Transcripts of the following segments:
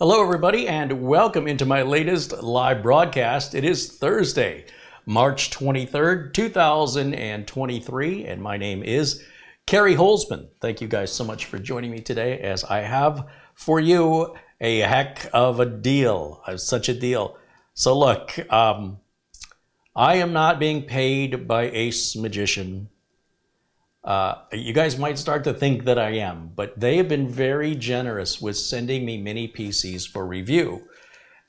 Hello, everybody, and welcome into my latest live broadcast. It is Thursday, March 23rd, 2023, and my name is Kerry Holzman. Thank you guys so much for joining me today as I have for you a heck of a deal. Such a deal. So look, I am not being paid by AceMagician. You guys might start to think that I am, but they have been very generous with sending me mini PCs for review.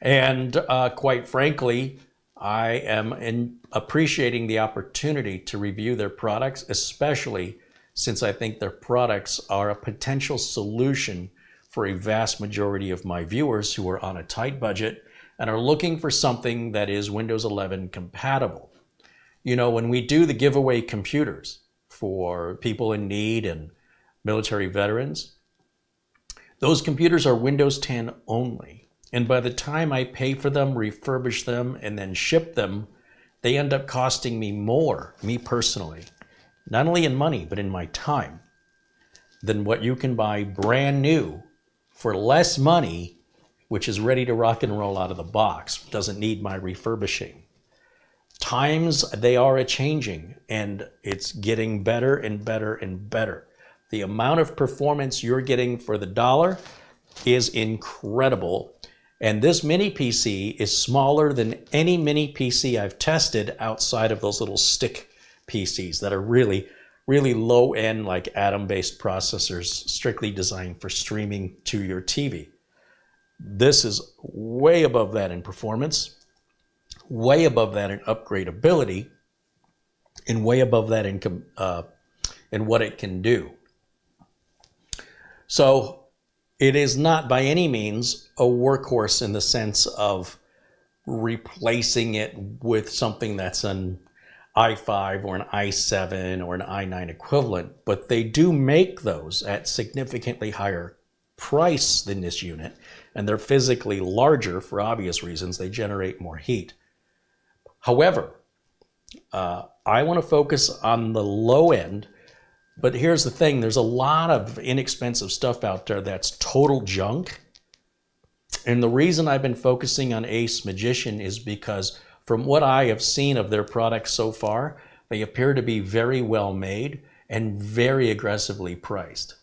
And quite frankly, I am appreciating the opportunity to review their products, especially since I think their products are a potential solution for a vast majority of my viewers who are on a tight budget and are looking for something that is Windows 11 compatible. You know, when we do the giveaway computers for people in need and military veterans, those computers are Windows 10 only. And by the time I pay for them, refurbish them, and then ship them, they end up costing me more, me personally, not only in money, but in my time, than what you can buy brand new for less money, which is ready to rock and roll out of the box, doesn't need my refurbishing. Times, they are a-changing, and it's getting better and better and better. The amount of performance you're getting for the dollar is incredible. And this mini PC is smaller than any mini PC I've tested outside of those little stick PCs that are really, really low-end, like Atom-based processors, strictly designed for streaming to your TV. This is way above that in performance, way above that in upgradability, and way above that in what it can do. So it is not by any means a workhorse in the sense of replacing it with something that's an i5 or an i7 or an i9 equivalent, but they do make those at significantly higher price than this unit, and they're physically larger for obvious reasons. They generate more heat. However, I want to focus on the low end, but here's the thing. There's a lot of inexpensive stuff out there that's total junk. And the reason I've been focusing on AceMagician is because from what I have seen of their products so far, they appear to be very well made and very aggressively priced.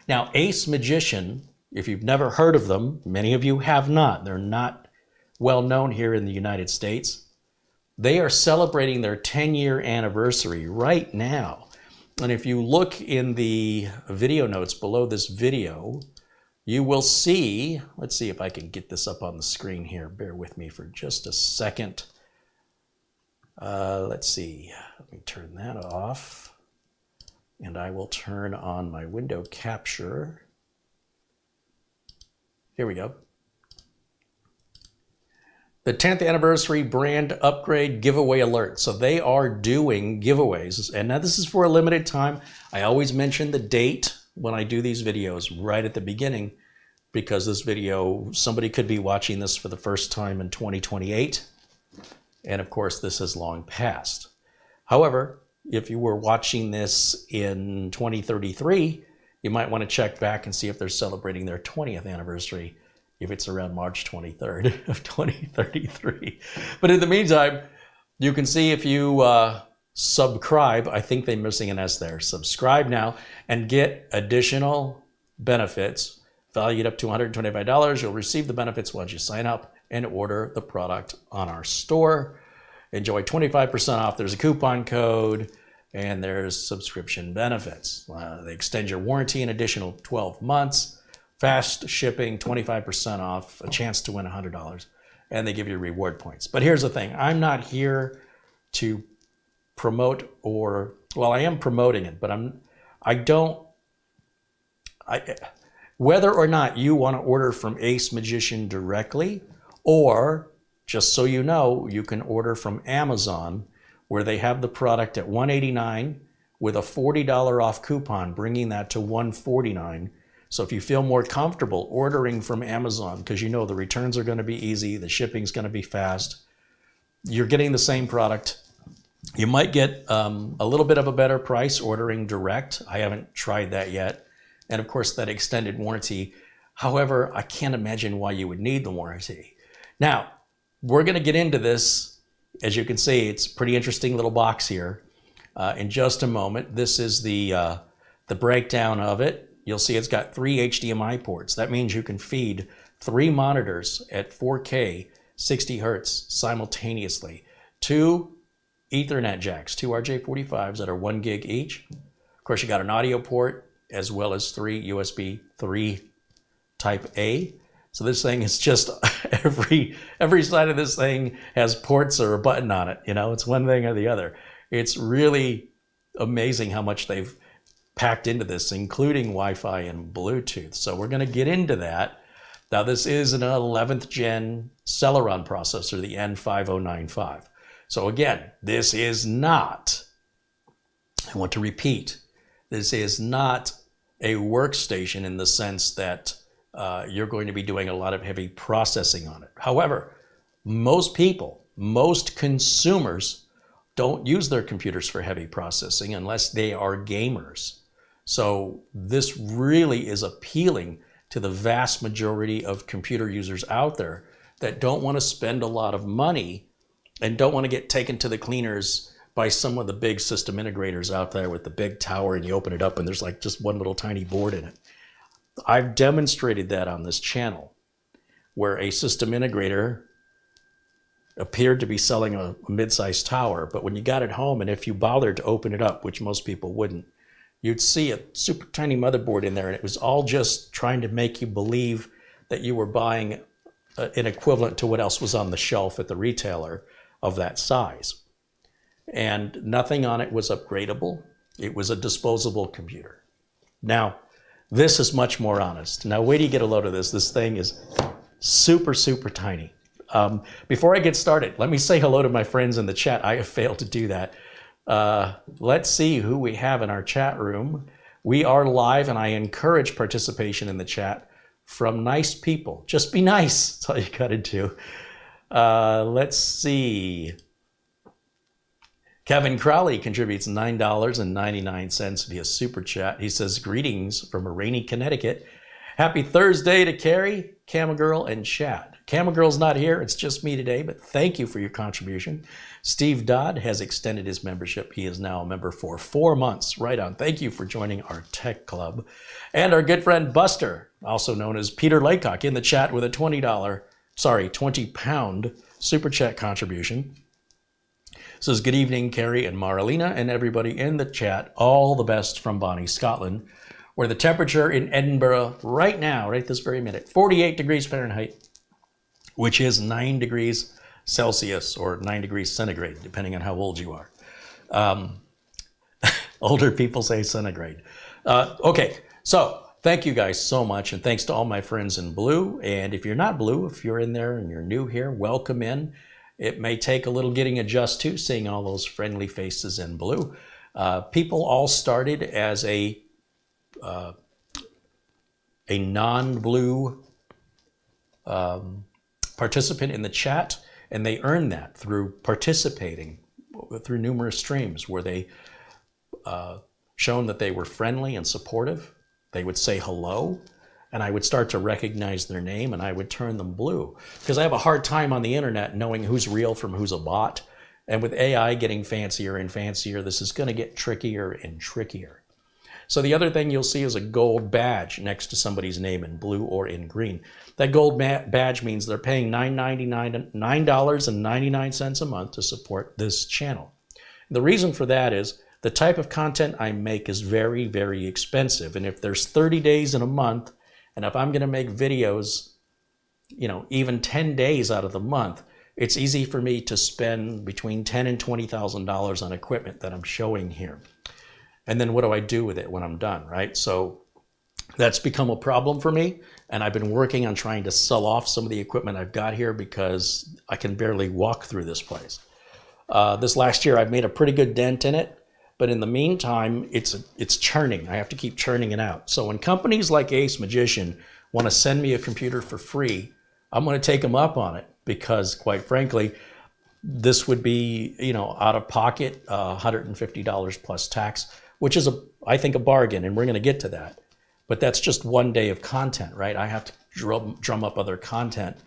Now, AceMagician, if you've never heard of them, many of you have not. They're not well known here in the United States. They are celebrating their 10-year anniversary right now. And if you look in the video notes below this video, you will see, let's see if I can get this up on the screen here. Bear with me for just a second. Let's see, let me turn that off. And I will turn on my window capture. Here we go. The 10th anniversary brand upgrade giveaway alert. So they are doing giveaways. And now this is for a limited time. I always mention the date when I do these videos right at the beginning, because this video, somebody could be watching this for the first time in 2028. And of course, this has long passed. However, if you were watching this in 2033, you might want to check back and see if they're celebrating their 20th anniversary, if it's around March 23rd of 2033. But in the meantime, you can see if you subscribe, I think they're missing an S there, subscribe now and get additional benefits valued up to $125. You'll receive the benefits once you sign up and order the product on our store. Enjoy 25% off. There's a coupon code and there's subscription benefits. They extend your warranty an additional 12 months. Fast shipping, 25% off, a chance to win $100, and they give you reward points. But here's the thing. I'm not here to promote or, well, I am promoting it, but whether or not you want to order from AceMagician directly, or just so you know, you can order from Amazon, where they have the product at $189 with a $40 off coupon, bringing that to $149. So if you feel more comfortable ordering from Amazon, because you know the returns are going to be easy, the shipping's going to be fast, you're getting the same product. You might get a little bit of a better price ordering direct. I haven't tried that yet. And of course, that extended warranty However, I can't imagine why you would need the warranty. Now, we're going to get into this. As you can see, it's a pretty interesting little box here. In just a moment, this is the breakdown of it. You'll see it's got 3 HDMI ports. That means you can feed 3 monitors at 4K, 60 hertz simultaneously. 2 Ethernet jacks, 2 RJ45s that are 1 gig each. Of course, you got an audio port as well as 3 USB 3 Type A. So this thing is just every side of this thing has ports or a button on it. You know, it's one thing or the other. It's really amazing how much they've packed into this, including Wi-Fi and Bluetooth. So we're going to get into that. Now, this is an 11th gen Celeron processor, the N5095. So again, this is not, I want to repeat, this is not a workstation in the sense that you're going to be doing a lot of heavy processing on it. However, most people, most consumers don't use their computers for heavy processing unless they are gamers. So this really is appealing to the vast majority of computer users out there that don't want to spend a lot of money and don't want to get taken to the cleaners by some of the big system integrators out there with the big tower, and you open it up and there's like just one little tiny board in it. I've demonstrated that on this channel where a system integrator appeared to be selling a mid-sized tower, but when you got it home and if you bothered to open it up, which most people wouldn't, you'd see a super tiny motherboard in there, and it was all just trying to make you believe that you were buying an equivalent to what else was on the shelf at the retailer of that size. And nothing on it was upgradable. It was a disposable computer. Now, this is much more honest. Now, wait till you get a load of this. This thing is super, super tiny. Before I get started, let me say hello to my friends in the chat. I have failed to do that. Let's see who we have in our chat room. We are live, and I encourage participation in the chat from nice people. Just be nice. That's all you got to do. Let's see. Kevin Crowley contributes $9.99 via Super Chat. He says, greetings from a rainy Connecticut. Happy Thursday to Carrie, Camagirl, and Chad. Camagirl's not here. It's just me today, but thank you for your contribution. Steve Dodd has extended his membership. He is now a member for 4 months. Right on. Thank you for joining our tech club. And our good friend Buster, also known as Peter Laycock, in the chat with a $20 Super Chat contribution. Says, good evening, Carrie and Marlena and everybody in the chat. All the best from Bonnie, Scotland, where the temperature in Edinburgh right now, right this very minute, 48 degrees Fahrenheit, which is 9 degrees Celsius or 9 degrees centigrade, depending on how old you are. Older people say centigrade. Okay, so thank you guys so much, and thanks to all my friends in blue. And if you're not blue, if you're in there and you're new here, welcome in. It may take a little getting adjusted to, seeing all those friendly faces in blue. People all started as a non-blue participant in the chat, and they earned that through participating through numerous streams where they shown that they were friendly and supportive. They would say hello, and I would start to recognize their name, and I would turn them blue. Because I have a hard time on the internet knowing who's real from who's a bot. And with AI getting fancier and fancier, this is going to get trickier and trickier. So the other thing you'll see is a gold badge next to somebody's name in blue or in green. That gold badge means they're paying $9.99 a month to support this channel. The reason for that is the type of content I make is very, very expensive. And if there's 30 days in a month, and if I'm going to make videos, you know, even 10 days out of the month, it's easy for me to spend between $10,000 and $20,000 on equipment that I'm showing here. And then what do I do with it when I'm done, right? So that's become a problem for me. And I've been working on trying to sell off some of the equipment I've got here because I can barely walk through this place. This last year, I've made a pretty good dent in it. But in the meantime, it's churning. I have to keep churning it out. So when companies like AceMagician want to send me a computer for free, I'm going to take them up on it because, quite frankly, this would be, you know, out of pocket, $150 plus tax, which is, I think, a bargain, and we're going to get to that. But that's just one day of content, right? I have to drum up other content.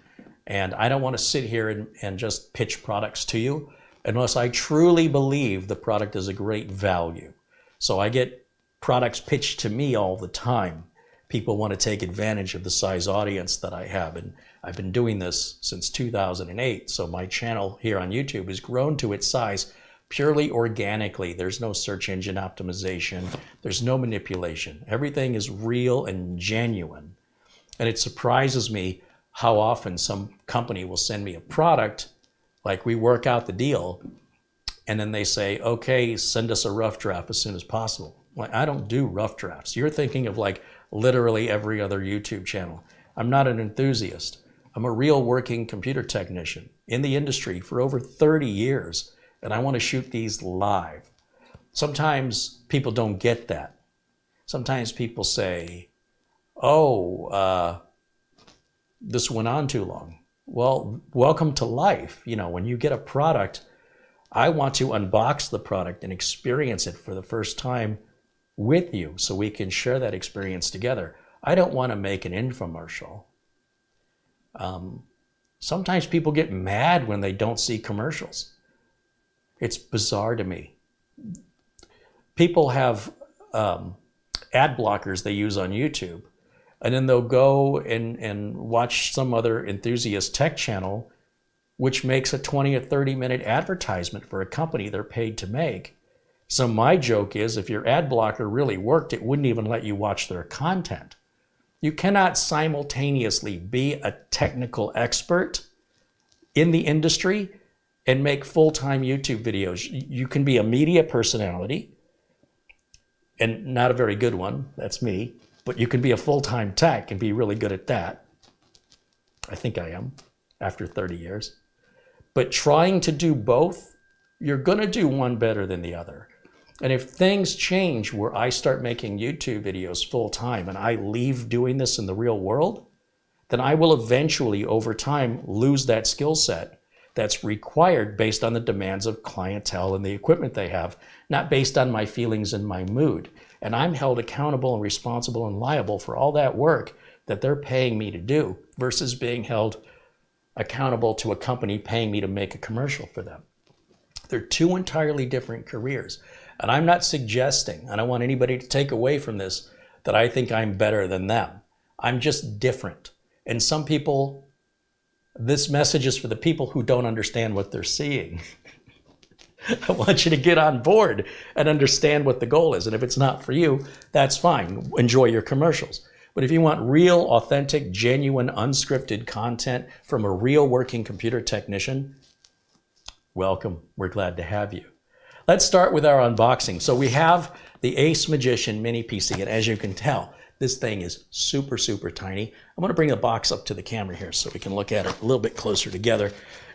And I don't want to sit here and just pitch products to you unless I truly believe the product is a great value. So I get products pitched to me all the time. People want to take advantage of the size audience that I have. And I've been doing this since 2008. So my channel here on YouTube has grown to its size purely organically. There's no search engine optimization. There's no manipulation. Everything is real and genuine. And it surprises me how often some company will send me a product, like we work out the deal, and then they say, okay, send us a rough draft as soon as possible. Like, I don't do rough drafts. You're thinking of like literally every other YouTube channel. I'm not an enthusiast. I'm a real working computer technician in the industry for over 30 years. And I want to shoot these live. Sometimes people don't get that. Sometimes people say, oh, this went on too long. Well, welcome to life. You know, when you get a product, I want to unbox the product and experience it for the first time with you so we can share that experience together. I don't want to make an infomercial. Sometimes people get mad when they don't see commercials. It's bizarre to me. People have ad blockers they use on YouTube, and then they'll go and watch some other enthusiast tech channel, which makes a 20 or 30-minute advertisement for a company they're paid to make. So my joke is, if your ad blocker really worked, it wouldn't even let you watch their content. You cannot simultaneously be a technical expert in the industry and make full-time YouTube videos. You can be a media personality, and not a very good one, that's me, but you can be a full-time tech and be really good at that. I think I am, after 30 years. But trying to do both, you're gonna do one better than the other. And if things change where I start making YouTube videos full-time and I leave doing this in the real world, then I will eventually, over time, lose that skill set that's required based on the demands of clientele and the equipment they have, not based on my feelings and my mood. And I'm held accountable and responsible and liable for all that work that they're paying me to do versus being held accountable to a company paying me to make a commercial for them. They're two entirely different careers. And I'm not suggesting, I don't want anybody to take away from this, that I think I'm better than them. I'm just different. And some people, this message is for the people who don't understand what they're seeing. I want you to get on board and understand what the goal is. And if it's not for you, that's fine. Enjoy your commercials. But if you want real, authentic, genuine, unscripted content from a real working computer technician, welcome. We're glad to have you. Let's start with our unboxing. So we have the AceMagician mini PC, and as you can tell, this thing is super, super tiny. I'm going to bring the box up to the camera here so we can look at it a little bit closer together.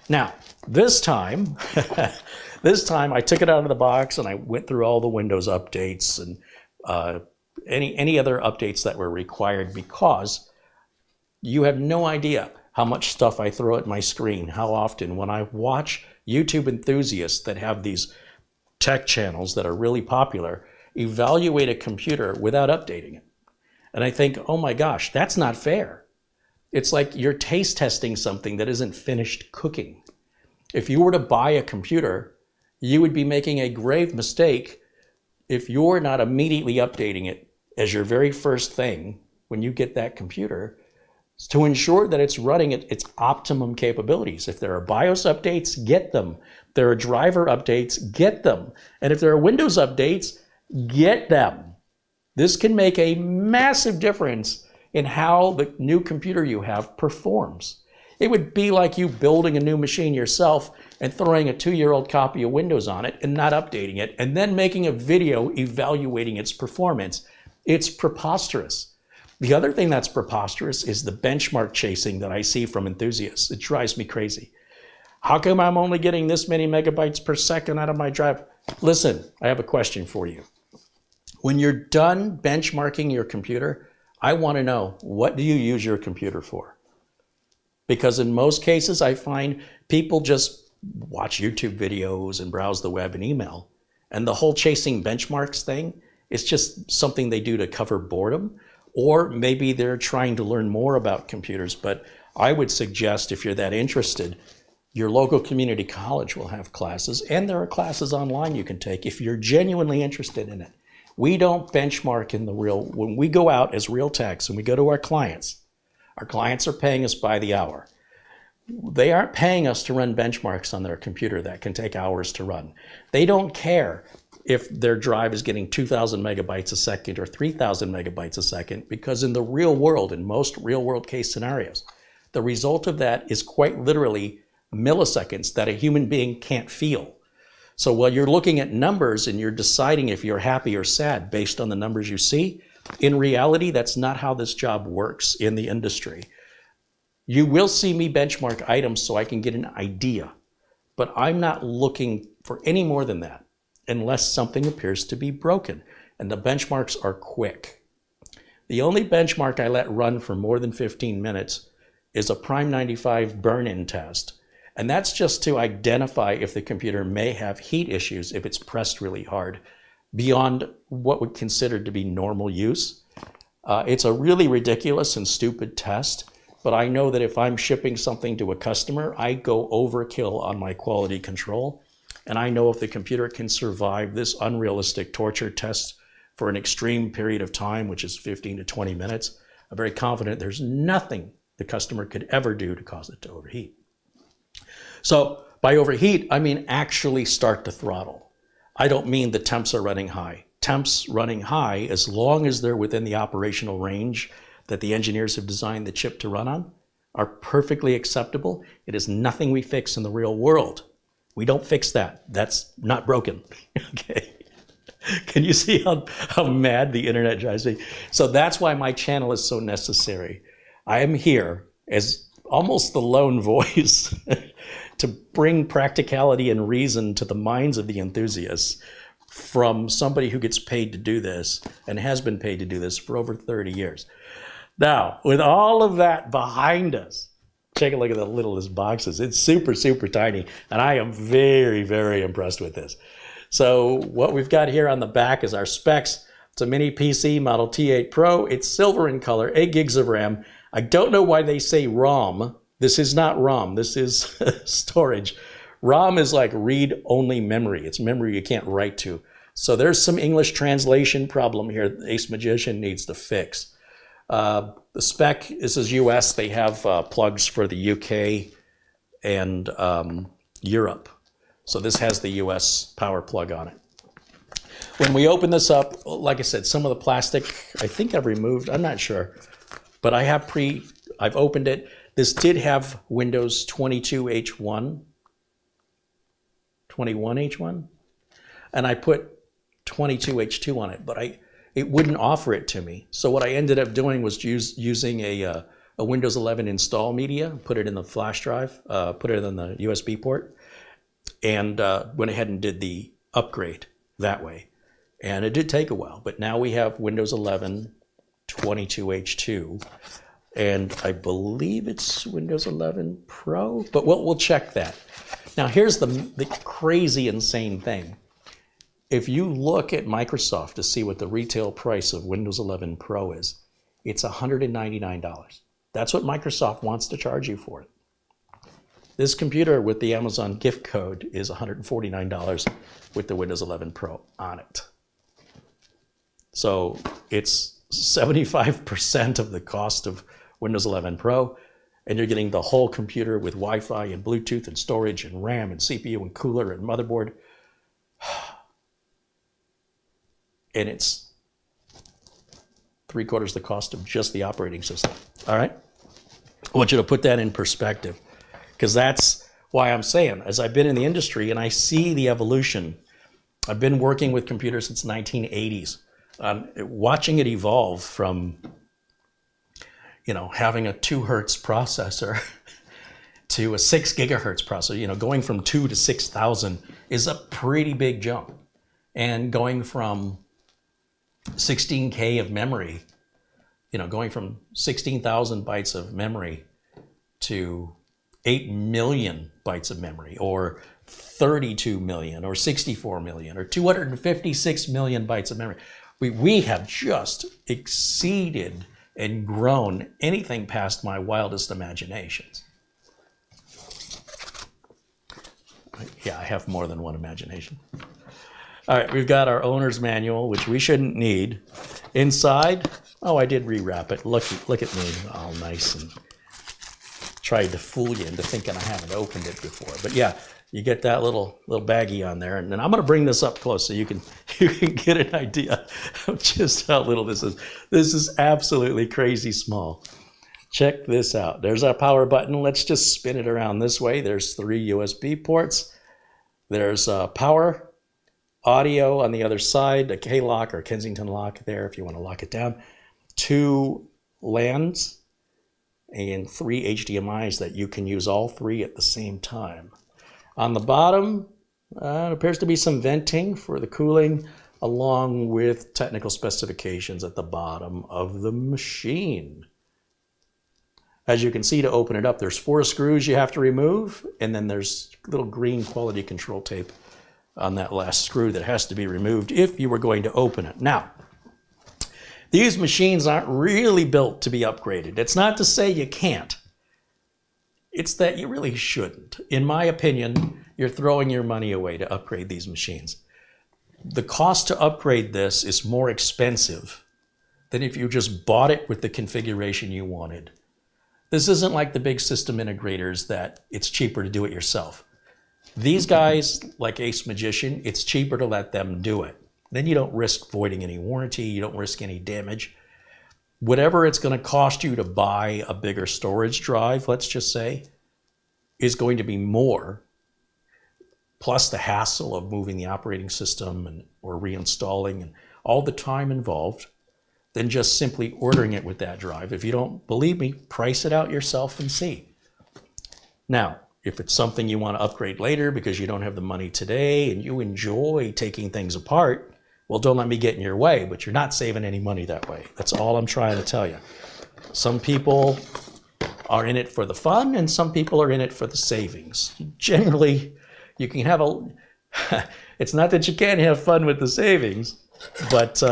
Now, this time I took it out of the box and I went through all the Windows updates and any other updates that were required, because you have no idea how much stuff I throw at my screen, how often when I watch YouTube enthusiasts that have these tech channels that are really popular evaluate a computer without updating it. And I think, oh my gosh, that's not fair. It's like you're taste testing something that isn't finished cooking. If you were to buy a computer, you would be making a grave mistake if you're not immediately updating it as your very first thing when you get that computer, to ensure that it's running at its optimum capabilities. If there are BIOS updates, get them. If there are driver updates, get them. And if there are Windows updates, get them. This can make a massive difference in how the new computer you have performs. It would be like you building a new machine yourself and throwing a 2-year-old copy of Windows on it and not updating it, and then making a video evaluating its performance. It's preposterous. The other thing that's preposterous is the benchmark chasing that I see from enthusiasts. It drives me crazy. How come I'm only getting this many megabytes per second out of my drive? Listen, I have a question for you. When you're done benchmarking your computer, I want to know, what do you use your computer for? Because in most cases, I find people just watch YouTube videos and browse the web and email. And the whole chasing benchmarks thing is just something they do to cover boredom, Or maybe they're trying to learn more about computers. But I would suggest, if you're that interested, your local community college will have classes, and there are classes online you can take if you're genuinely interested in it. We don't benchmark in the real, when we go out as real techs and we go to our clients are paying us by the hour. They aren't paying us to run benchmarks on their computer that can take hours to run. They don't care if their drive is getting 2,000 megabytes a second or 3,000 megabytes a second, because in the real world, in most real world case scenarios, the result of that is quite literally milliseconds that a human being can't feel. So while you're looking at numbers and you're deciding if you're happy or sad based on the numbers you see, in reality, that's not how this job works in the industry. You will see me benchmark items so I can get an idea, but I'm not looking for any more than that unless something appears to be broken, and the benchmarks are quick. The only benchmark I let run for more than 15 minutes is a Prime 95 burn-in test, and that's just to identify if the computer may have heat issues if it's pressed really hard beyond what would consider to be normal use. It's a really ridiculous and stupid test, but I know that if I'm shipping something to a customer, I go overkill on my quality control. And I know if the computer can survive this unrealistic torture test for an extreme period of time, which is 15 to 20 minutes, I'm very confident there's nothing the customer could ever do to cause it to overheat. So by overheat, I mean actually start the throttle. I don't mean the temps are running high. Temps running high, as long as they're within the operational range that the engineers have designed the chip to run on, are perfectly acceptable. It is nothing we fix in the real world. We don't fix that. That's not broken. Okay. Can you see how mad the internet drives me? So that's why my channel is so necessary. I am here as almost the lone voice to bring practicality and reason to the minds of the enthusiasts from somebody who gets paid to do this and has been paid to do this for over 30 years. Now, with all of that behind us, take a look at the littlest boxes. It's super, super tiny, and I am very, very impressed with this. So what we've got here on the back is our specs. It's a mini PC, model T8 Pro. It's silver in color, 8 gigs of RAM. I don't know why they say ROM. This is not ROM. This is storage. ROM is like read-only memory. It's memory you can't write to. So there's some English translation problem here that AceMagician needs to fix. The spec, this is US. They have plugs for the UK and Europe. So this has the US power plug on it. When we open this up, like I said, some of the plastic, I think I've removed, I'm not sure. But I've opened it. This did have Windows 22H1, 21H1, and I put 22H2 on it, but it wouldn't offer it to me. So what I ended up doing was using a Windows 11 install media, put it in the flash drive, put it in the USB port, and went ahead and did the upgrade that way. And it did take a while, but now we have Windows 11 22H2, and I believe it's Windows 11 Pro, but we'll check that. Now here's the crazy, insane thing. If you look at Microsoft to see what the retail price of Windows 11 Pro is, it's $199. That's what Microsoft wants to charge you for it. This computer with the Amazon gift code is $149 with the Windows 11 Pro on it. So it's 75% of the cost of Windows 11 Pro, and you're getting the whole computer with Wi-Fi and Bluetooth and storage and RAM and CPU and cooler and motherboard. And it's 3/4 the cost of just the operating system. All right? I want you to put that in perspective, because that's why I'm saying, as I've been in the industry and I see the evolution, I've been working with computers since the 1980s, watching it evolve from, having a 2 hertz processor to a 6 gigahertz processor. Going from 2 to 6,000 is a pretty big jump. And going from 16K of memory, going from 16,000 bytes of memory to 8 million bytes of memory, or 32 million, or 64 million, or 256 million bytes of memory. We have just exceeded and grown anything past my wildest imaginations. Yeah, I have more than one imagination. All right, we've got our owner's manual, which we shouldn't need. Inside, oh, I did rewrap it. Look at me, all nice, and tried to fool you into thinking I haven't opened it before. But yeah, you get that little baggie on there, and then I'm going to bring this up close so you can get an idea of just how little this is. This is absolutely crazy small. Check this out. There's our power button. Let's just spin it around this way. There's 3 USB ports. There's power, audio on the other side, a K-lock or Kensington lock there if you want to lock it down. 2 LANs and 3 HDMIs that you can use all 3 at the same time. On the bottom, it appears to be some venting for the cooling, along with technical specifications at the bottom of the machine. As you can see, to open it up, there's 4 screws you have to remove, and then there's little green quality control tape on that last screw that has to be removed if you were going to open it. Now, these machines aren't really built to be upgraded. It's not to say you can't. It's that you really shouldn't. In my opinion, you're throwing your money away to upgrade these machines. The cost to upgrade this is more expensive than if you just bought it with the configuration you wanted. This isn't like the big system integrators that it's cheaper to do it yourself. These guys, like AceMagician, it's cheaper to let them do it. Then you don't risk voiding any warranty, you don't risk any damage. Whatever it's going to cost you to buy a bigger storage drive, let's just say, is going to be more, plus the hassle of moving the operating system or reinstalling and all the time involved, than just simply ordering it with that drive. If you don't believe me, price it out yourself and see. Now, if it's something you want to upgrade later because you don't have the money today and you enjoy taking things apart, well, don't let me get in your way, but you're not saving any money that way. That's all I'm trying to tell you. Some people are in it for the fun and some people are in it for the savings. Generally, you can have it's not that you can't have fun with the savings, but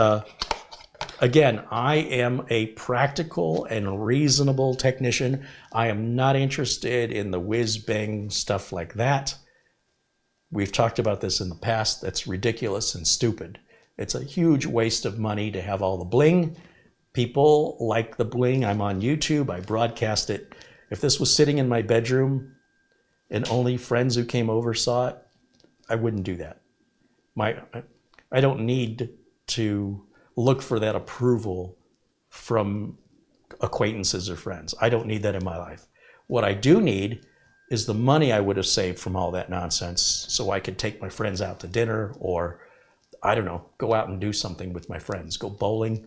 again, I am a practical and reasonable technician. I am not interested in the whiz-bang stuff like that. We've talked about this in the past. That's ridiculous and stupid. It's a huge waste of money to have all the bling. People like the bling. I'm on YouTube. I broadcast it. If this was sitting in my bedroom and only friends who came over saw it, I wouldn't do that. I don't need to look for that approval from acquaintances or friends. I don't need that in my life. What I do need is the money I would have saved from all that nonsense so I could take my friends out to dinner or, I don't know, go out and do something with my friends, go bowling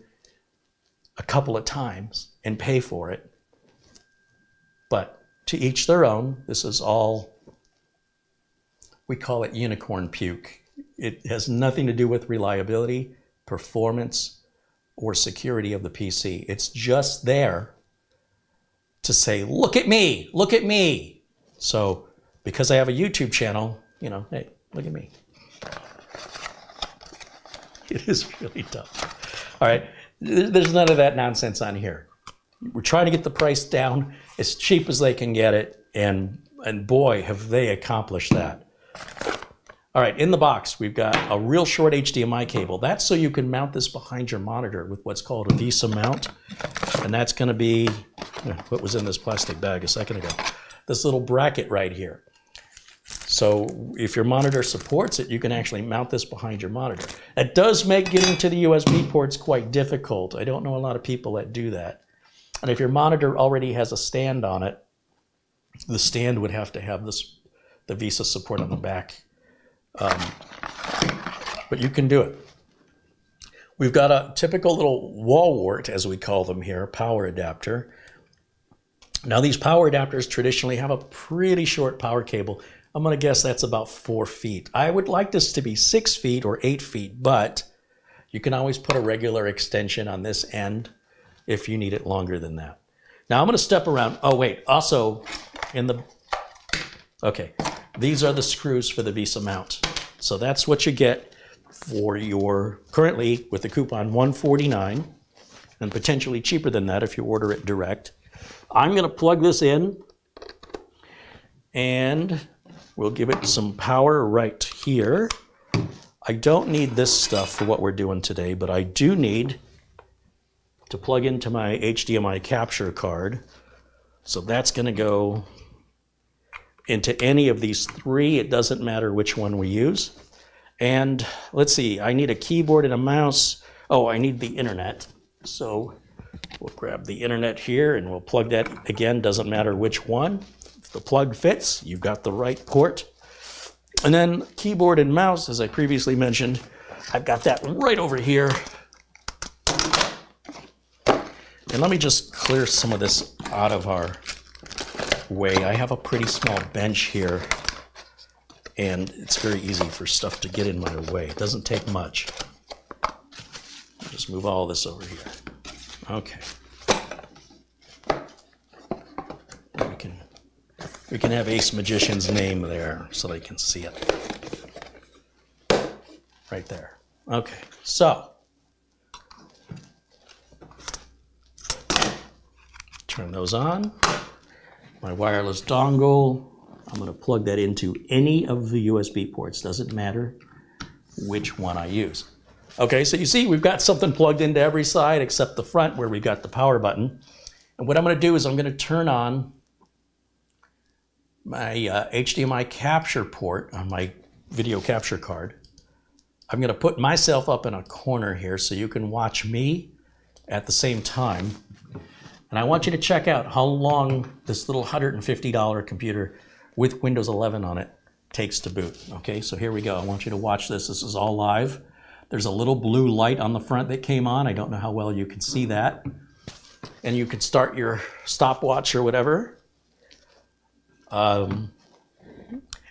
a couple of times and pay for it. But to each their own. This is all, we call it unicorn puke. It has nothing to do with reliability, performance, or security of the PC. It's just there to say, look at me, look at me. So because I have a YouTube channel, you know, hey, look at me. It is really tough. All right, there's none of that nonsense on here. We're trying to get the price down as cheap as they can get it, and boy, have they accomplished that. All right, in the box, we've got a real short HDMI cable. That's so you can mount this behind your monitor with what's called a VESA mount. And that's gonna be, what was in this plastic bag a second ago? This little bracket right here. So if your monitor supports it, you can actually mount this behind your monitor. That does make getting to the USB ports quite difficult. I don't know a lot of people that do that. And if your monitor already has a stand on it, the stand would have to have this, the VESA support on the back. But you can do it. We've got a typical little wall wart, as we call them here, power adapter. Now these power adapters traditionally have a pretty short power cable. I'm going to guess that's about 4 feet. I would like this to be 6 feet or 8 feet, but you can always put a regular extension on this end if you need it longer than that. Now I'm going to step around. Oh wait, also in the, okay, these are the screws for the VESA mount. So that's what you get. for your, currently with the coupon $149, and potentially cheaper than that if you order it direct. I'm going to plug this in, and we'll give it some power right here. I don't need this stuff for what we're doing today, but I do need to plug into my HDMI capture card. So that's going to go into any of these three. It doesn't matter which one we use. And let's see, I need a keyboard and a mouse. Oh, I need the internet. So we'll grab the internet here and we'll plug that. Again, doesn't matter which one. If the plug fits, you've got the right port. And then keyboard and mouse, as I previously mentioned, I've got that right over here. And let me just clear some of this out of our way. I have a pretty small bench here, and it's very easy for stuff to get in my way. It doesn't take much. I'll just move all this over here. Okay. We can have AceMagician's name there so they can see it. Right there. Okay, so turn those on. My wireless dongle, I'm going to plug that into any of the USB ports. Doesn't matter which one I use. Okay, so you see we've got something plugged into every side except the front where we've got the power button. And what I'm going to do is I'm going to turn on my HDMI capture port on my video capture card. I'm going to put myself up in a corner here so you can watch me at the same time. And I want you to check out how long this little $150 computer with Windows 11 on it takes to boot. Okay, so here we go. I want you to watch this. This is all live. There's a little blue light on the front that came on. I don't know how well you can see that. And you could start your stopwatch or whatever.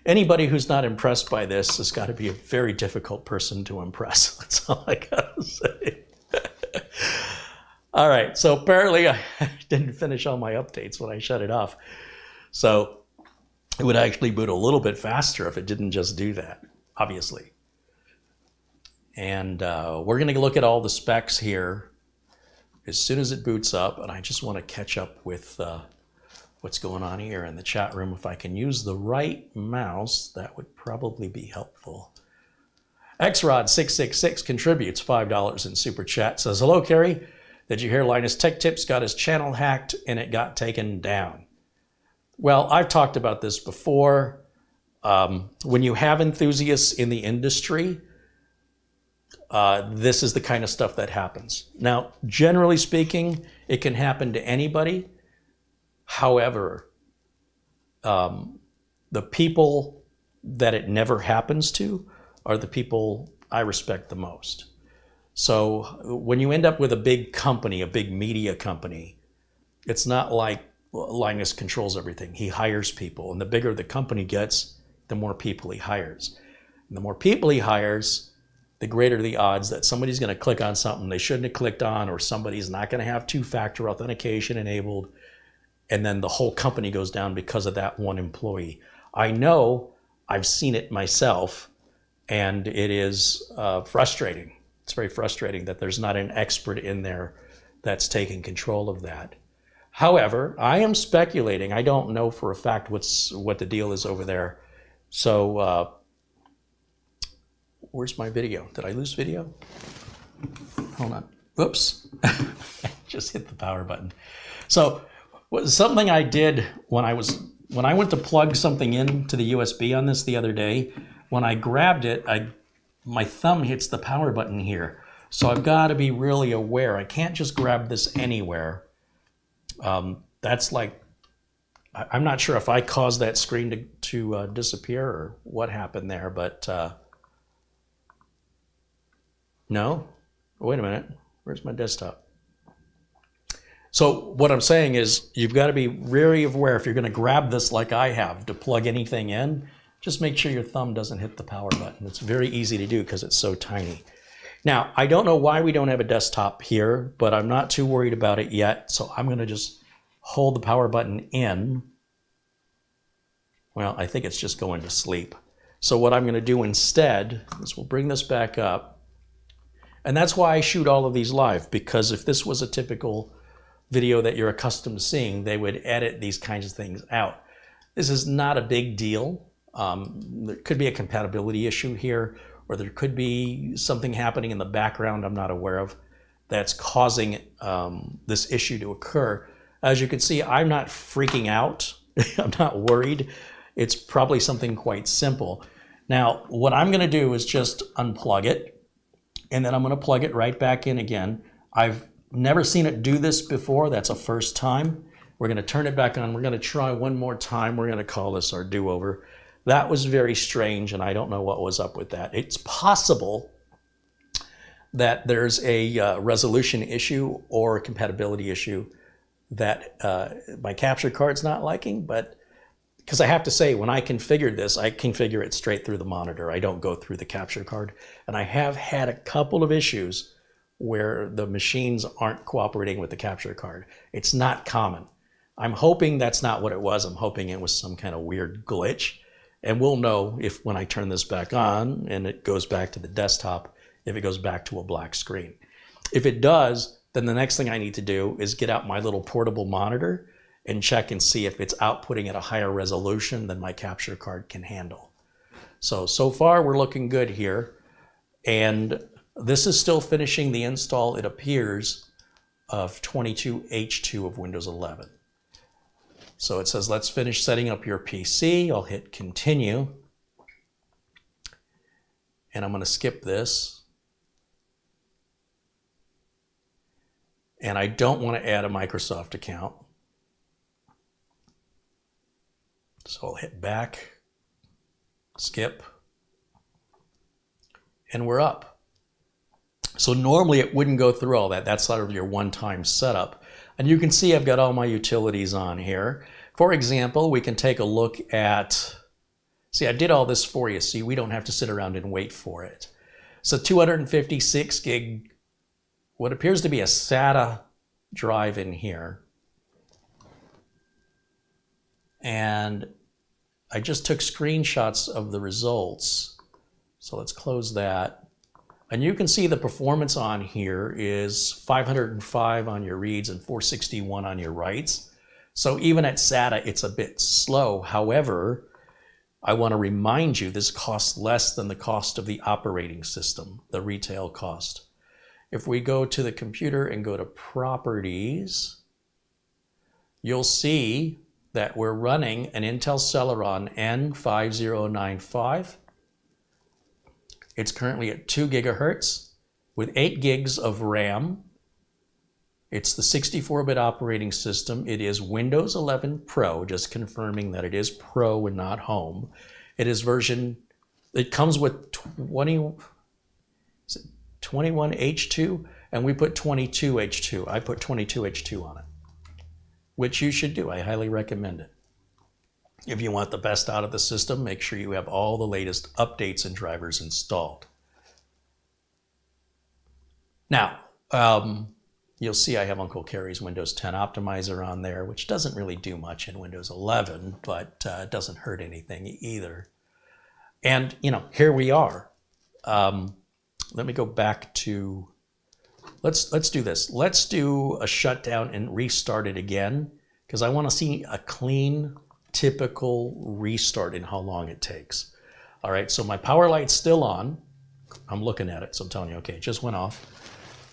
Anybody who's not impressed by this has got to be a very difficult person to impress. That's all I gotta say. All right, so apparently I didn't finish all my updates when I shut it off. So it would actually boot a little bit faster if it didn't just do that, obviously. And we're gonna look at all the specs here as soon as it boots up, and I just wanna catch up with what's going on here in the chat room. If I can use the right mouse, that would probably be helpful. XRod666 contributes $5 in Super Chat, says, hello, Kerry. Did you hear Linus Tech Tips got his channel hacked and it got taken down? Well, I've talked about this before. When you have enthusiasts in the industry, this is the kind of stuff that happens. Now, generally speaking, it can happen to anybody. However, the people that it never happens to are the people I respect the most. So when you end up with a big company, a big media company, it's not like Linus controls everything. He hires people, and the bigger the company gets, the more people he hires. And the more people he hires, the greater the odds that somebody's going to click on something they shouldn't have clicked on, or somebody's not going to have two-factor authentication enabled, and then the whole company goes down because of that one employee. I know, I've seen it myself, and it is frustrating. It's very frustrating that there's not an expert in there that's taking control of that. However, I am speculating. I don't know for a fact what the deal is over there. So where's my video? Did I lose video? Hold on. Whoops. Just hit the power button. So something I did when I went to plug something into the USB on this the other day, when I grabbed it, my thumb hits the power button here. So I've got to be really aware. I can't just grab this anywhere. That's like, I'm not sure if I caused that screen to disappear or what happened there, but no. Wait a minute. Where's my desktop? So what I'm saying is you've got to be very aware if you're going to grab this like I have to plug anything in, just make sure your thumb doesn't hit the power button. It's very easy to do because it's so tiny. Now, I don't know why we don't have a desktop here, but I'm not too worried about it yet. So I'm going to just hold the power button in. Well, I think it's just going to sleep. So what I'm going to do instead is we'll bring this back up. And that's why I shoot all of these live, because if this was a typical video that you're accustomed to seeing, they would edit these kinds of things out. This is not a big deal. There could be a compatibility issue here, or there could be something happening in the background I'm not aware of that's causing this issue to occur. As you can see, I'm not freaking out. I'm not worried. It's probably something quite simple. Now, what I'm going to do is just unplug it, and then I'm going to plug it right back in again. I've never seen it do this before. That's a first time. We're going to turn it back on. We're going to try one more time. We're going to call this our do-over. That was very strange, and I don't know what was up with that. It's possible that there's a resolution issue or a compatibility issue that my capture card's not liking, but because I have to say, when I configured this, I configure it straight through the monitor. I don't go through the capture card. And I have had a couple of issues where the machines aren't cooperating with the capture card. It's not common. I'm hoping that's not what it was. I'm hoping it was some kind of weird glitch. And we'll know if when I turn this back on and it goes back to the desktop, if it goes back to a black screen. If it does, then the next thing I need to do is get out my little portable monitor and check and see if it's outputting at a higher resolution than my capture card can handle. So far we're looking good here. And this is still finishing the install, it appears, of 22H2 of Windows 11. So it says, let's finish setting up your PC. I'll hit continue. And I'm going to skip this. And I don't want to add a Microsoft account. So I'll hit back, skip, and we're up. So normally it wouldn't go through all that. That's sort of your one-time setup. And you can see I've got all my utilities on here. For example, we can take a look at, see, I did all this for you. See, we don't have to sit around and wait for it. So 256 gig, what appears to be a SATA drive in here. And I just took screenshots of the results. So let's close that. And you can see the performance on here is 505 on your reads and 461 on your writes. So even at SATA, it's a bit slow. However, I want to remind you this costs less than the cost of the operating system, the retail cost. If we go to the computer and go to properties, you'll see that we're running an Intel Celeron N5095. It's currently at 2 gigahertz with 8 gigs of RAM. It's the 64-bit operating system. It is Windows 11 Pro, just confirming that it is Pro and not Home. It is version, it comes with 21H2, and we put 22H2. I put 22H2 on it, which you should do. I highly recommend it. If you want the best out of the system, make sure you have all the latest updates and drivers installed. Now, you'll see I have Uncle Carrie's Windows 10 optimizer on there, which doesn't really do much in Windows 11, but it doesn't hurt anything either. And, you know, here we are. Let me go back to, let's do this. Let's do a shutdown and restart it again, because I want to see a clean, typical restart and how long it takes. All right, so my power light's still on. I'm looking at it, so I'm telling you, okay, it just went off.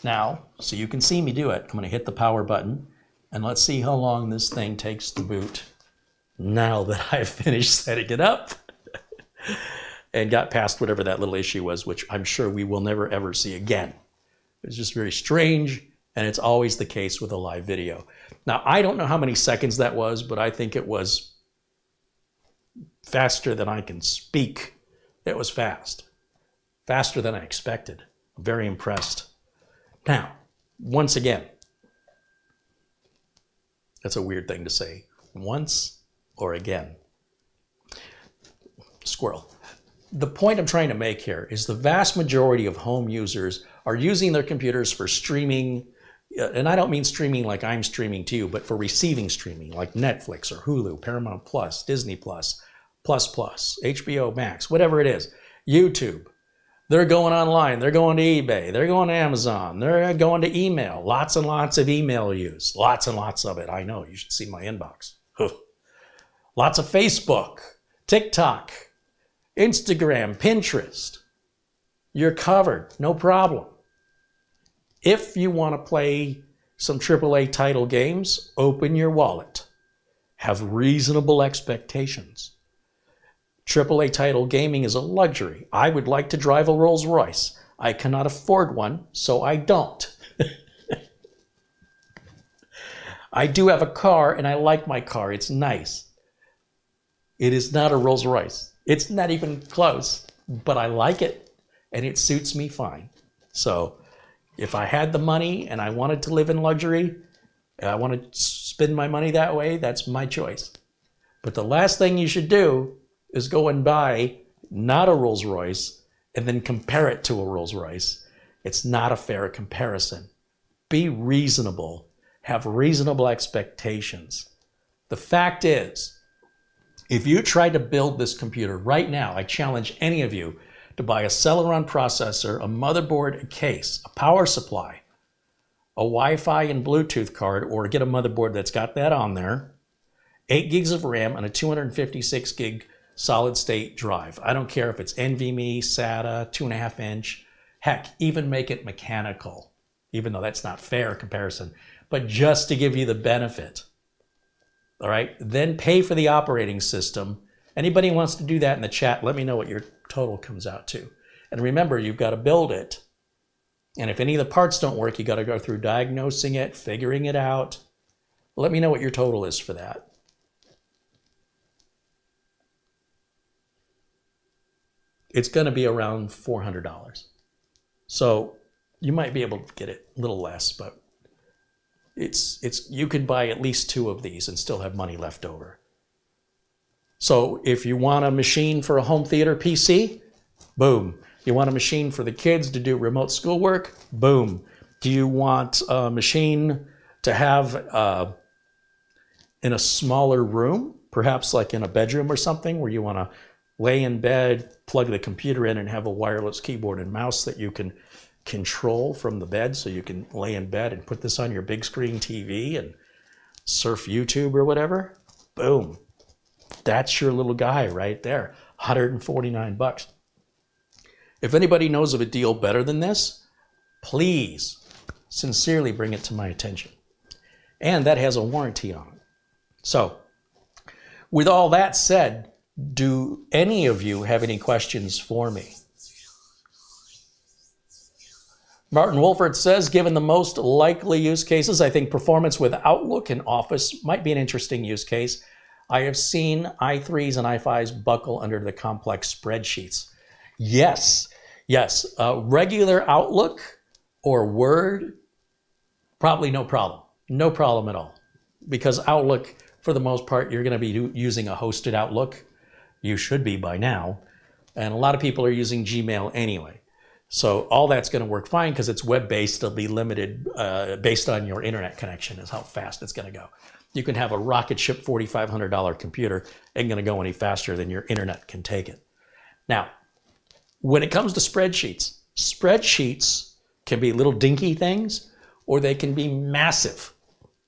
Now, so you can see me do it, I'm going to hit the power button, and let's see how long this thing takes to boot now that I've finished setting it up and got past whatever that little issue was, which I'm sure we will never ever see again. It's just very strange, and it's always the case with a live video. Now, I don't know how many seconds that was, but I think it was faster than I can speak. It was fast. Faster than I expected. I'm very impressed. Now, once again, that's a weird thing to say. Once or again. Squirrel. The point I'm trying to make here is the vast majority of home users are using their computers for streaming, and I don't mean streaming like I'm streaming to you, but for receiving streaming like Netflix or Hulu, Paramount Plus, Disney Plus, HBO Max, whatever it is, YouTube. They're going online. They're going to eBay. They're going to Amazon. They're going to email. Lots and lots of email use. Lots and lots of it. I know. You should see my inbox. Lots of Facebook, TikTok, Instagram, Pinterest. You're covered. No problem. If you want to play some AAA title games, open your wallet. Have reasonable expectations. AAA title gaming is a luxury. I would like to drive a Rolls Royce. I cannot afford one, so I don't. I do have a car, and I like my car. It's nice. It is not a Rolls Royce. It's not even close, but I like it, and it suits me fine. So if I had the money and I wanted to live in luxury, and I want to spend my money that way, that's my choice. But the last thing you should do is go and buy not a Rolls Royce and then compare it to a Rolls Royce. It's not a fair comparison. Be reasonable. Have reasonable expectations. The fact is, if you try to build this computer right now, I challenge any of you to buy a Celeron processor, a motherboard, a case, a power supply, a Wi-Fi and Bluetooth card, or get a motherboard that's got that on there, 8 gigs of RAM, and a 256 gig solid state drive. I don't care if it's NVMe, SATA, 2.5 inch, heck, even make it mechanical, even though that's not fair comparison, but just to give you the benefit. All right, then pay for the operating system. Anybody who wants to do that in the chat, let me know what your total comes out to. And remember, you've got to build it. And if any of the parts don't work, you got to go through diagnosing it, figuring it out. Let me know what your total is for that. It's going to be around $400. So you might be able to get it a little less, but you could buy at least 2 of these and still have money left over. So if you want a machine for a home theater PC, boom. You want a machine for the kids to do remote schoolwork, boom. Do you want a machine to have in a smaller room, perhaps like in a bedroom or something, where you want to lay in bed, plug the computer in, and have a wireless keyboard and mouse that you can control from the bed, so you can lay in bed and put this on your big screen TV and surf YouTube or whatever? Boom. That's your little guy right there. $149. If anybody knows of a deal better than this, please sincerely bring it to my attention. And that has a warranty on it. So, with all that said, do any of you have any questions for me? Martin Wolford says, given the most likely use cases, I think performance with Outlook and Office might be an interesting use case. I have seen i3s and i5s buckle under the complex spreadsheets. Yes. Regular Outlook or Word, probably no problem. No problem at all. Because Outlook, for the most part, you're going to be using a hosted Outlook. You should be by now. And a lot of people are using Gmail anyway. So all that's going to work fine because it's web-based. It'll be limited based on your internet connection is how fast it's going to go. You can have a rocket ship $4,500 computer. Ain't going to go any faster than your internet can take it. Now, when it comes to spreadsheets, spreadsheets can be little dinky things or they can be massive.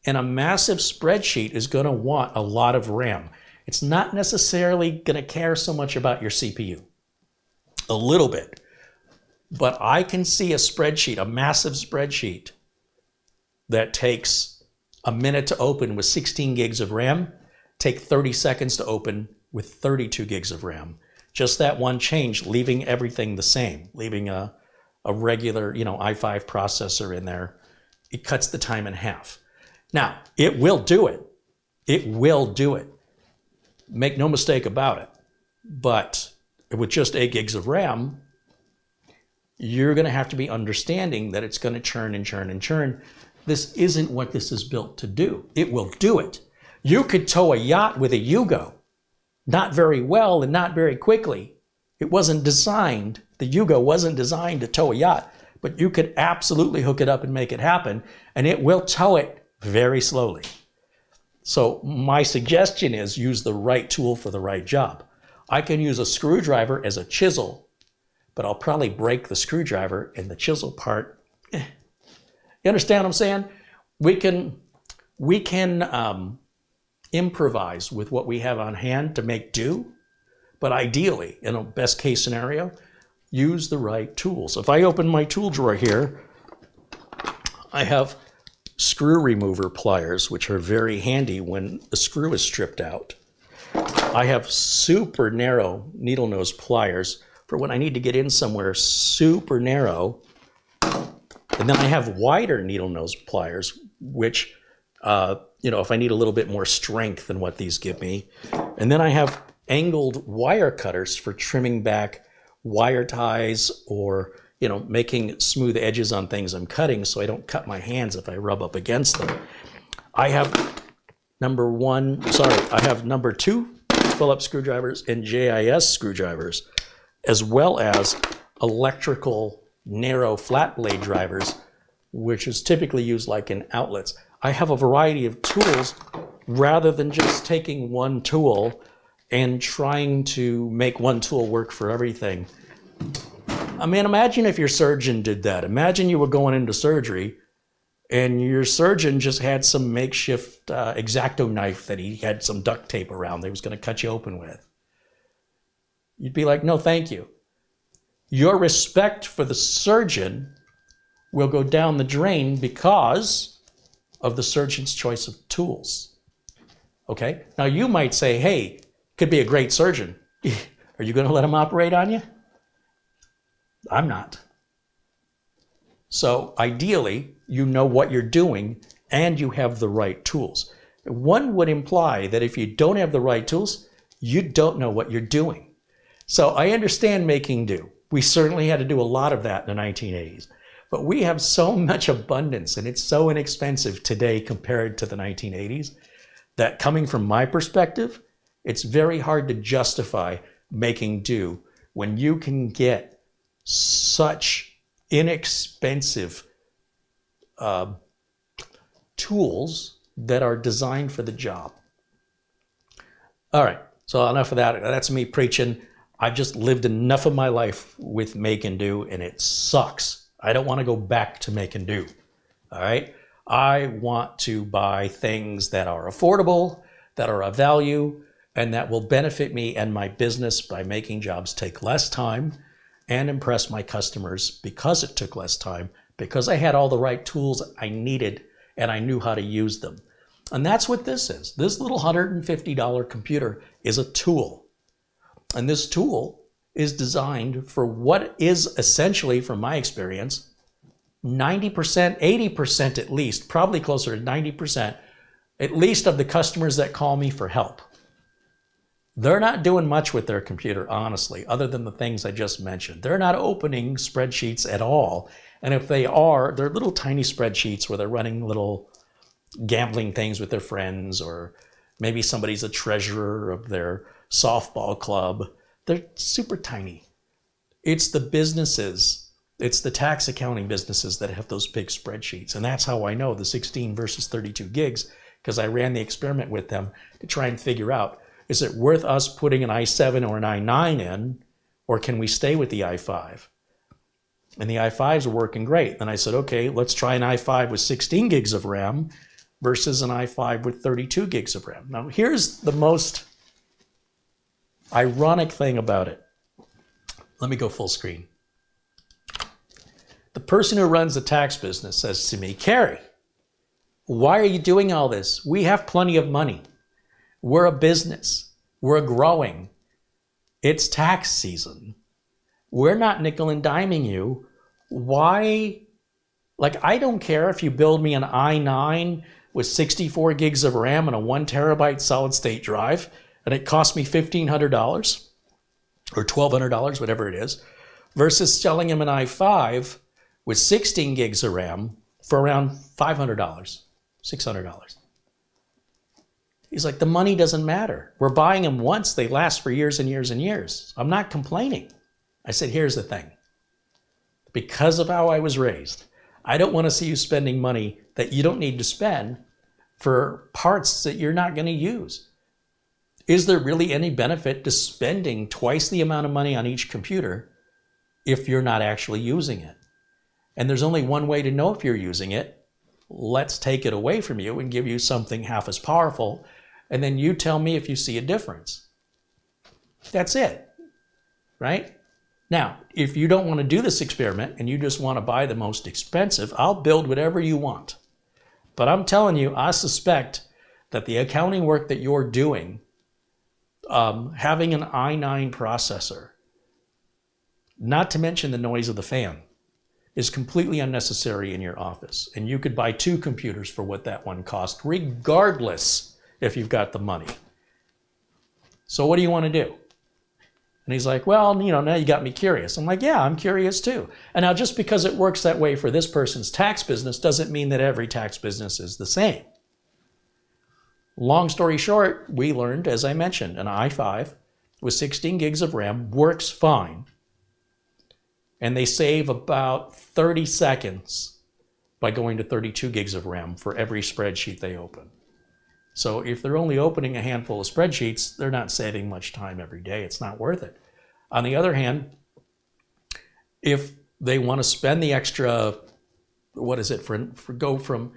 And a massive spreadsheet is going to want a lot of RAM. It's not necessarily going to care so much about your CPU. A little bit. But I can see a spreadsheet, a massive spreadsheet, that takes a minute to open with 16 gigs of RAM, take 30 seconds to open with 32 gigs of RAM. Just that one change, leaving everything the same, leaving a regular, i5 processor in there. It cuts the time in half. Now, it will do it. It will do it. Make no mistake about it. But with just 8 gigs of RAM, you're going to have to be understanding that it's going to churn and churn and churn. This isn't what this is built to do. It will do it. You could tow a yacht with a Yugo. Not very well and not very quickly. It wasn't designed, the Yugo wasn't designed to tow a yacht, but you could absolutely hook it up and make it happen, and it will tow it very slowly. So my suggestion is use the right tool for the right job. I can use a screwdriver as a chisel, but I'll probably break the screwdriver and the chisel part. You understand what I'm saying? We can improvise with what we have on hand to make do, but ideally, in a best case scenario, use the right tools. If I open my tool drawer here, I have screw remover pliers, which are very handy when the screw is stripped out. I have super narrow needle nose pliers for when I need to get in somewhere super narrow. And then I have wider needle nose pliers, which, if I need a little bit more strength than what these give me. And then I have angled wire cutters for trimming back wire ties or, making smooth edges on things I'm cutting so I don't cut my hands if I rub up against them. I have number 2 Phillips screwdrivers and JIS screwdrivers, as well as electrical narrow flat blade drivers, which is typically used like in outlets. I have a variety of tools rather than just taking one tool and trying to make one tool work for everything. I mean, imagine if your surgeon did that. Imagine you were going into surgery and your surgeon just had some makeshift X-Acto knife that he had some duct tape around that he was going to cut you open with. You'd be like, no, thank you. Your respect for the surgeon will go down the drain because of the surgeon's choice of tools. Okay? Now you might say, hey, could be a great surgeon. Are you going to let him operate on you? I'm not. So ideally, you know what you're doing and you have the right tools. One would imply that if you don't have the right tools, you don't know what you're doing. So I understand making do. We certainly had to do a lot of that in the 1980s. But we have so much abundance and it's so inexpensive today compared to the 1980s that, coming from my perspective, it's very hard to justify making do when you can get such inexpensive tools that are designed for the job. All right, so enough of that. That's me preaching. I've just lived enough of my life with make and do, and it sucks. I don't want to go back to make and do. All right, I want to buy things that are affordable, that are of value, and that will benefit me and my business by making jobs take less time and impress my customers because it took less time, because I had all the right tools I needed and I knew how to use them. And that's what this is. This little $150 computer is a tool. And this tool is designed for what is essentially, from my experience, 90%, 80% at least, probably closer to 90%, at least of the customers that call me for help. They're not doing much with their computer, honestly, other than the things I just mentioned. They're not opening spreadsheets at all. And if they are, they're little tiny spreadsheets where they're running little gambling things with their friends, or maybe somebody's a treasurer of their softball club. They're super tiny. It's the businesses, it's the tax accounting businesses that have those big spreadsheets. And that's how I know the 16 versus 32 gigs, because I ran the experiment with them to try and figure out, is it worth us putting an i7 or an i9 in, or can we stay with the i5? And the i5s are working great. Then I said, okay, let's try an i5 with 16 gigs of RAM versus an i5 with 32 gigs of RAM. Now, here's the most ironic thing about it. Let me go full screen. The person who runs the tax business says to me, Carrie, why are you doing all this? We have plenty of money. We're a business. We're growing. It's tax season. We're not nickel and diming you. Why? Like, I don't care if you build me an i9 with 64 gigs of RAM and a 1 terabyte solid state drive, and it costs me $1,500 or $1,200, whatever it is, versus selling him an i5 with 16 gigs of RAM for around $500, $600. He's like, the money doesn't matter. We're buying them once. They last for years and years and years. I'm not complaining. I said, here's the thing. Because of how I was raised, I don't want to see you spending money that you don't need to spend for parts that you're not going to use. is there really any benefit to spending twice the amount of money on each computer if you're not actually using it? And there's only one way to know if you're using it. Let's take it away from you and give you something half as powerful, and then you tell me if you see a difference. That's it, right? Now, if you don't want to do this experiment and you just want to buy the most expensive, I'll build whatever you want. But I'm telling you, I suspect that the accounting work that you're doing, having an i9 processor, not to mention the noise of the fan, is completely unnecessary in your office. And you could buy 2 computers for what that one cost, regardless if you've got the money. So what do you want to do? And he's like, well, now you got me curious. I'm like, yeah, I'm curious too. And now just because it works that way for this person's tax business doesn't mean that every tax business is the same. Long story short, we learned, as I mentioned, an i5 with 16 gigs of RAM works fine. And they save about 30 seconds by going to 32 gigs of RAM for every spreadsheet they open. So if they're only opening a handful of spreadsheets, they're not saving much time every day. It's not worth it. On the other hand, if they want to spend the extra, go from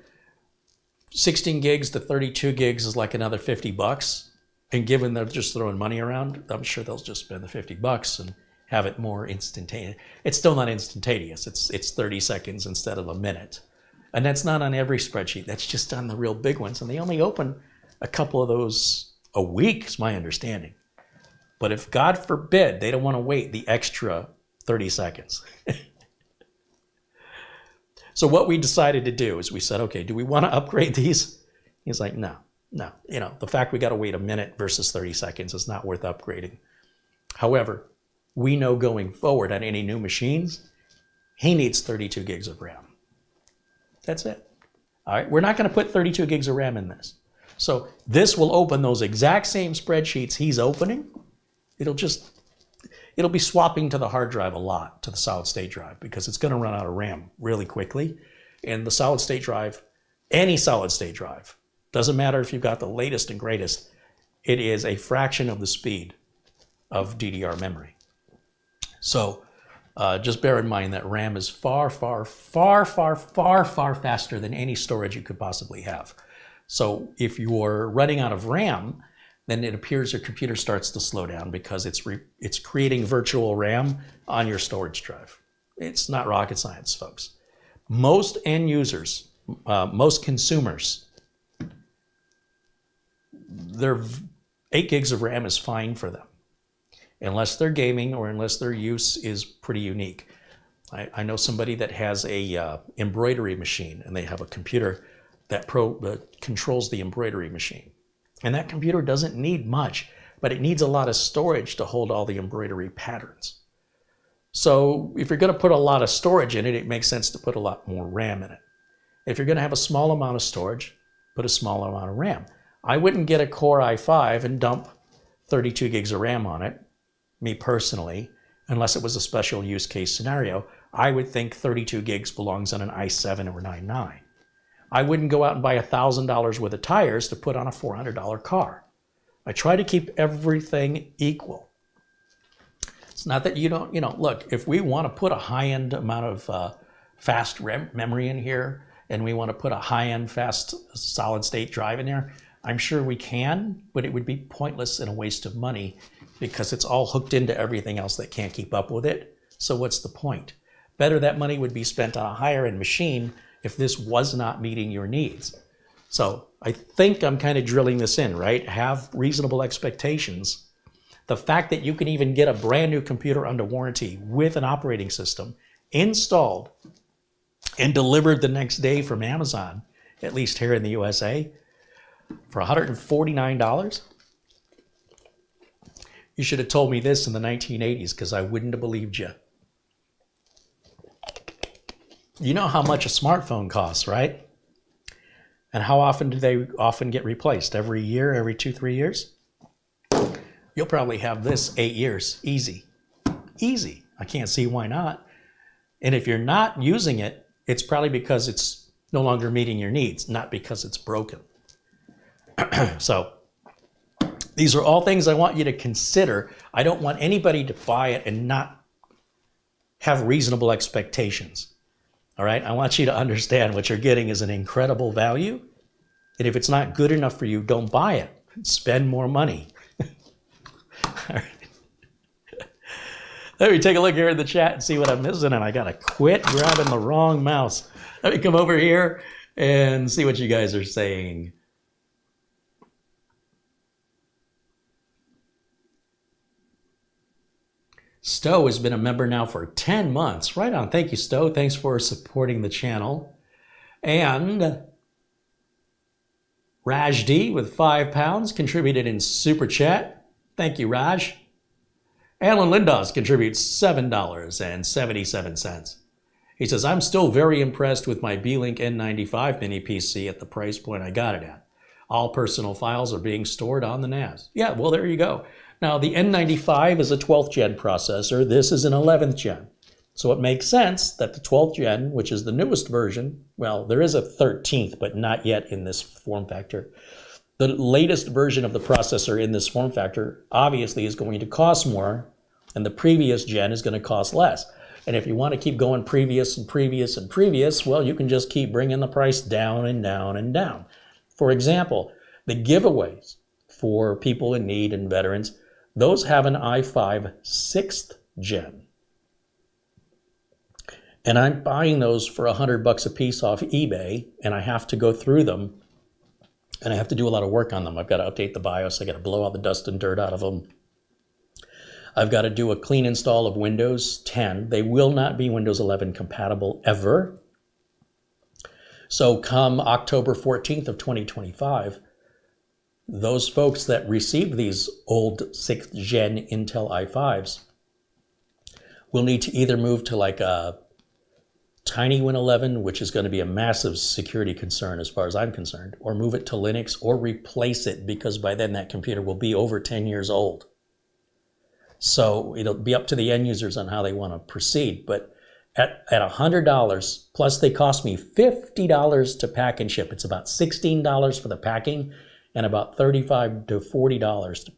16 gigs to 32 gigs is like another $50. And given they're just throwing money around, I'm sure they'll just spend the $50 and have it more instantaneous. It's still not instantaneous. It's 30 seconds instead of a minute. And that's not on every spreadsheet. That's just on the real big ones. And they only open a couple of those a week, is my understanding. But if, God forbid, they don't want to wait the extra 30 seconds. So what we decided to do is we said, okay, do we want to upgrade these? He's like, no. The fact we got to wait a minute versus 30 seconds is not worth upgrading. However, we know going forward on any new machines, he needs 32 gigs of RAM. That's it. All right, we're not going to put 32 gigs of RAM in this. So this will open those exact same spreadsheets he's opening. It'll be swapping to the hard drive a lot, to the solid state drive, because it's going to run out of RAM really quickly. And the solid state drive, any solid state drive, doesn't matter if you've got the latest and greatest, it is a fraction of the speed of DDR memory. So just bear in mind that RAM is far, far, far, far, far, far faster than any storage you could possibly have. So if you're running out of RAM, then it appears your computer starts to slow down because it's creating virtual RAM on your storage drive. It's not rocket science, folks. Most end users, most consumers, their 8 gigs of RAM is fine for them, unless they're gaming or unless their use is pretty unique. I know somebody that has a embroidery machine, and they have a computer that controls the embroidery machine. And that computer doesn't need much, but it needs a lot of storage to hold all the embroidery patterns. So if you're going to put a lot of storage in it, it makes sense to put a lot more RAM in it. If you're going to have a small amount of storage, put a small amount of RAM. I wouldn't get a Core i5 and dump 32 gigs of RAM on it, me personally, unless it was a special use case scenario. I would think 32 gigs belongs on an i7 or an i9. I wouldn't go out and buy $1,000 worth of tires to put on a $400 car. I try to keep everything equal. It's not that you don't, look, if we want to put a high-end amount of fast memory in here, and we want to put a high-end fast solid-state drive in there, I'm sure we can, but it would be pointless and a waste of money because it's all hooked into everything else that can't keep up with it. So what's the point? Better that money would be spent on a higher-end machine if this was not meeting your needs. So I think I'm kind of drilling this in, right? Have reasonable expectations. The fact that you can even get a brand new computer under warranty with an operating system installed and delivered the next day from Amazon, at least here in the USA, for $149, you should have told me this in the 1980s because I wouldn't have believed you. You know how much a smartphone costs, right? And how often do they often get replaced? Every year, every 2-3 years? You'll probably have this 8 years, easy. Easy. I can't see why not. And if you're not using it, it's probably because it's no longer meeting your needs, not because it's broken. So These are all things I want you to consider. I don't want anybody to buy it and not have reasonable expectations. All right? I want you to understand what you're getting is an incredible value. And if it's not good enough for you, don't buy it. Spend more money. All right. Let me take a look here in the chat and see what I'm missing, and I gotta quit grabbing the wrong mouse. Let me come over here and see what you guys are saying. Stowe has been a member now for 10 months. Right on. Thank you, Stowe. Thanks for supporting the channel. And Raj D with £5 contributed in Super Chat. Thank you, Raj. Alan Lindos contributes $7.77. He says, I'm still very impressed with my B-Link N95 mini PC at the price point I got it at. All personal files are being stored on the NAS. Yeah, well, there you go. Now, the N95 is a 12th gen processor. This is an 11th gen. So it makes sense that the 12th gen, which is the newest version, well, there is a 13th, but not yet in this form factor. The latest version of the processor in this form factor obviously is going to cost more, and the previous gen is going to cost less. And if you want to keep going previous and previous and previous, well, you can just keep bringing the price down and down and down. For example, the giveaways for people in need and veterans, those have an i5 6th gen. And I'm buying those for $100 a piece off eBay, and I have to go through them, and I have to do a lot of work on them. I've got to update the BIOS. I got to blow all the dust and dirt out of them. I've got to do a clean install of Windows 10. They will not be Windows 11 compatible ever. So come October 14th of 2025, those folks that received these old 6th gen Intel i5s will need to either move to like a tiny Win 11, which is going to be a massive security concern as far as I'm concerned, or move it to Linux or replace it, because by then that computer will be over 10 years old. So it'll be up to the end users on how they want to proceed. But at $100, plus they cost me $50 to pack and ship. It's about $16 for the packing and about $35 to $40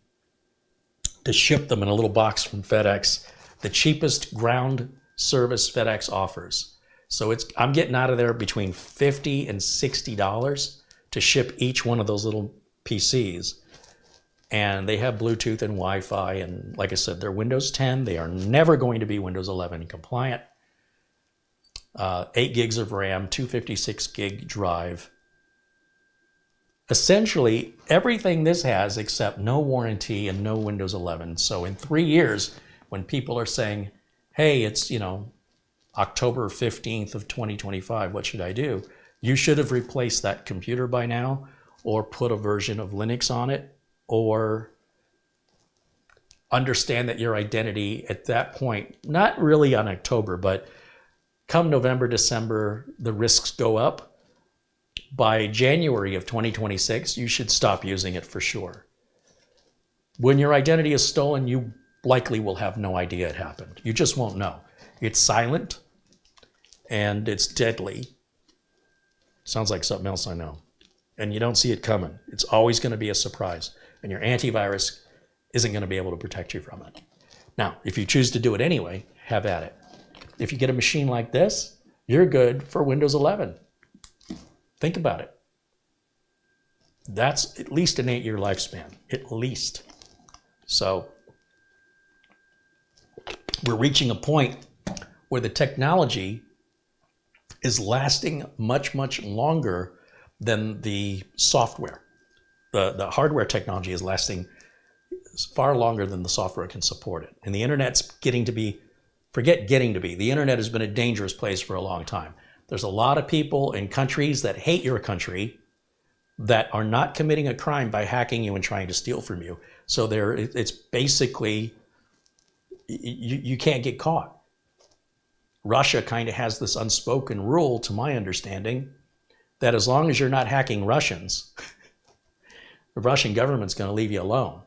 to ship them in a little box from FedEx, the cheapest ground service FedEx offers. So I'm getting out of there between $50 and $60 to ship each one of those little PCs. And they have Bluetooth and Wi-Fi, and like I said, they're Windows 10. They are never going to be Windows 11 compliant. 8 gigs of RAM, 256 gig drive. Essentially, everything this has except no warranty and no Windows 11. So in 3 years, when people are saying, hey, it's, October 15th of 2025, what should I do? You should have replaced that computer by now, or put a version of Linux on it, or understand that your identity at that point, not really on October, but come November, December, the risks go up. By January of 2026, you should stop using it for sure. When your identity is stolen, you likely will have no idea it happened. You just won't know. It's silent and it's deadly. Sounds like something else I know. And you don't see it coming. It's always going to be a surprise. And your antivirus isn't going to be able to protect you from it. Now, if you choose to do it anyway, have at it. If you get a machine like this, you're good for Windows 11. Think about it. That's at least an 8-year lifespan, at least. So we're reaching a point where the technology is lasting much, much longer than the software. The hardware technology is lasting far longer than the software can support it. And the internet's getting to be, forget getting to be, the internet has been a dangerous place for a long time. There's a lot of people in countries that hate your country that are not committing a crime by hacking you and trying to steal from you. So it's basically, you can't get caught. Russia kind of has this unspoken rule, to my understanding, that as long as you're not hacking Russians, the Russian government's going to leave you alone.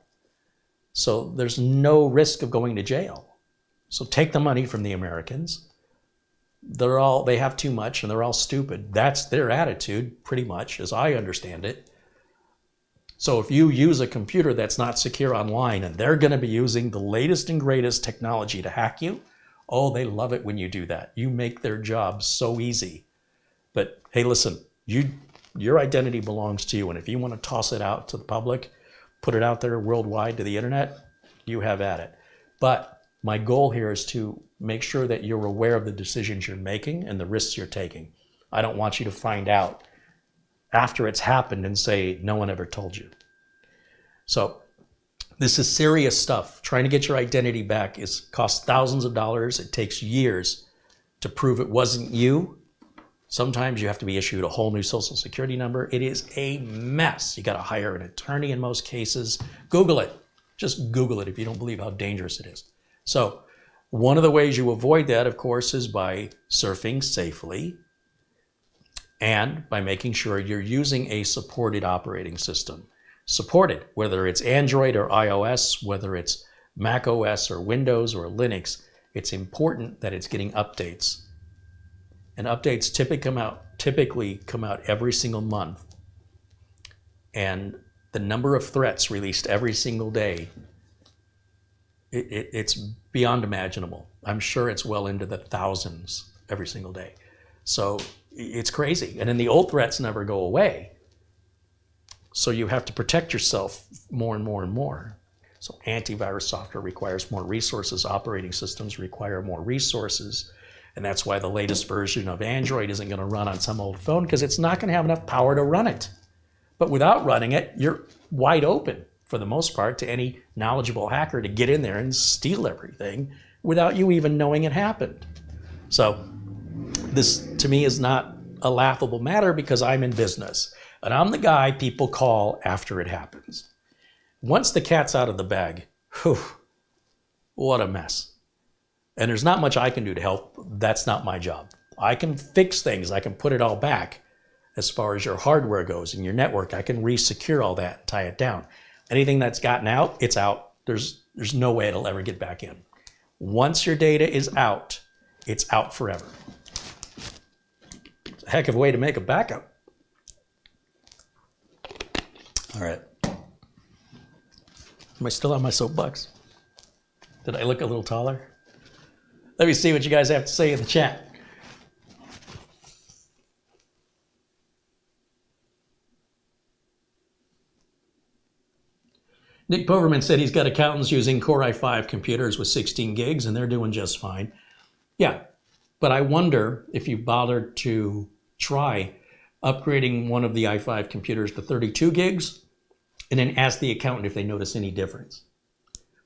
So there's no risk of going to jail. So take the money from the Americans. They have too much and they're all stupid. That's their attitude, pretty much, as I understand it. So if you use a computer that's not secure online and they're going to be using the latest and greatest technology to hack you, oh, they love it when you do that. You make their job so easy. But hey, listen, your identity belongs to you. And if you want to toss it out to the public, put it out there worldwide to the internet, you have at it. But my goal here is to make sure that you're aware of the decisions you're making and the risks you're taking. I don't want you to find out after it's happened and say, no one ever told you. So this is serious stuff. Trying to get your identity back costs thousands of dollars. It takes years to prove it wasn't you. Sometimes you have to be issued a whole new social security number. It is a mess. You got to hire an attorney in most cases. Google it. Just Google it if you don't believe how dangerous it is. So one of the ways you avoid that, of course, is by surfing safely and by making sure you're using a supported operating system. Supported, whether it's Android or iOS, whether it's Mac OS or Windows or Linux, it's important that it's getting updates. And updates typically come out every single month. And the number of threats released every single day, it's beyond imaginable. I'm sure it's well into the thousands every single day. So it's crazy. And then the old threats never go away. So you have to protect yourself more and more and more. So antivirus software requires more resources. Operating systems require more resources. And that's why the latest version of Android isn't going to run on some old phone, because it's not going to have enough power to run it. But without running it, you're wide open, for the most part, to any knowledgeable hacker to get in there and steal everything without you even knowing it happened. So this, to me, is not a laughable matter, because I'm in business. And I'm the guy people call after it happens. Once the cat's out of the bag, whew, what a mess. And there's not much I can do to help. That's not my job. I can fix things. I can put it all back as far as your hardware goes and your network. I can re-secure all that, tie it down. Anything that's gotten out, it's out. There's no way it'll ever get back in. Once your data is out, it's out forever. It's a heck of a way to make a backup. All right. Am I still on my soapbox? Did I look a little taller? Let me see what you guys have to say in the chat. Nick Poverman said he's got accountants using Core i5 computers with 16 gigs and they're doing just fine. Yeah, but I wonder if you bothered to try upgrading one of the i5 computers to 32 gigs and then ask the accountant if they notice any difference.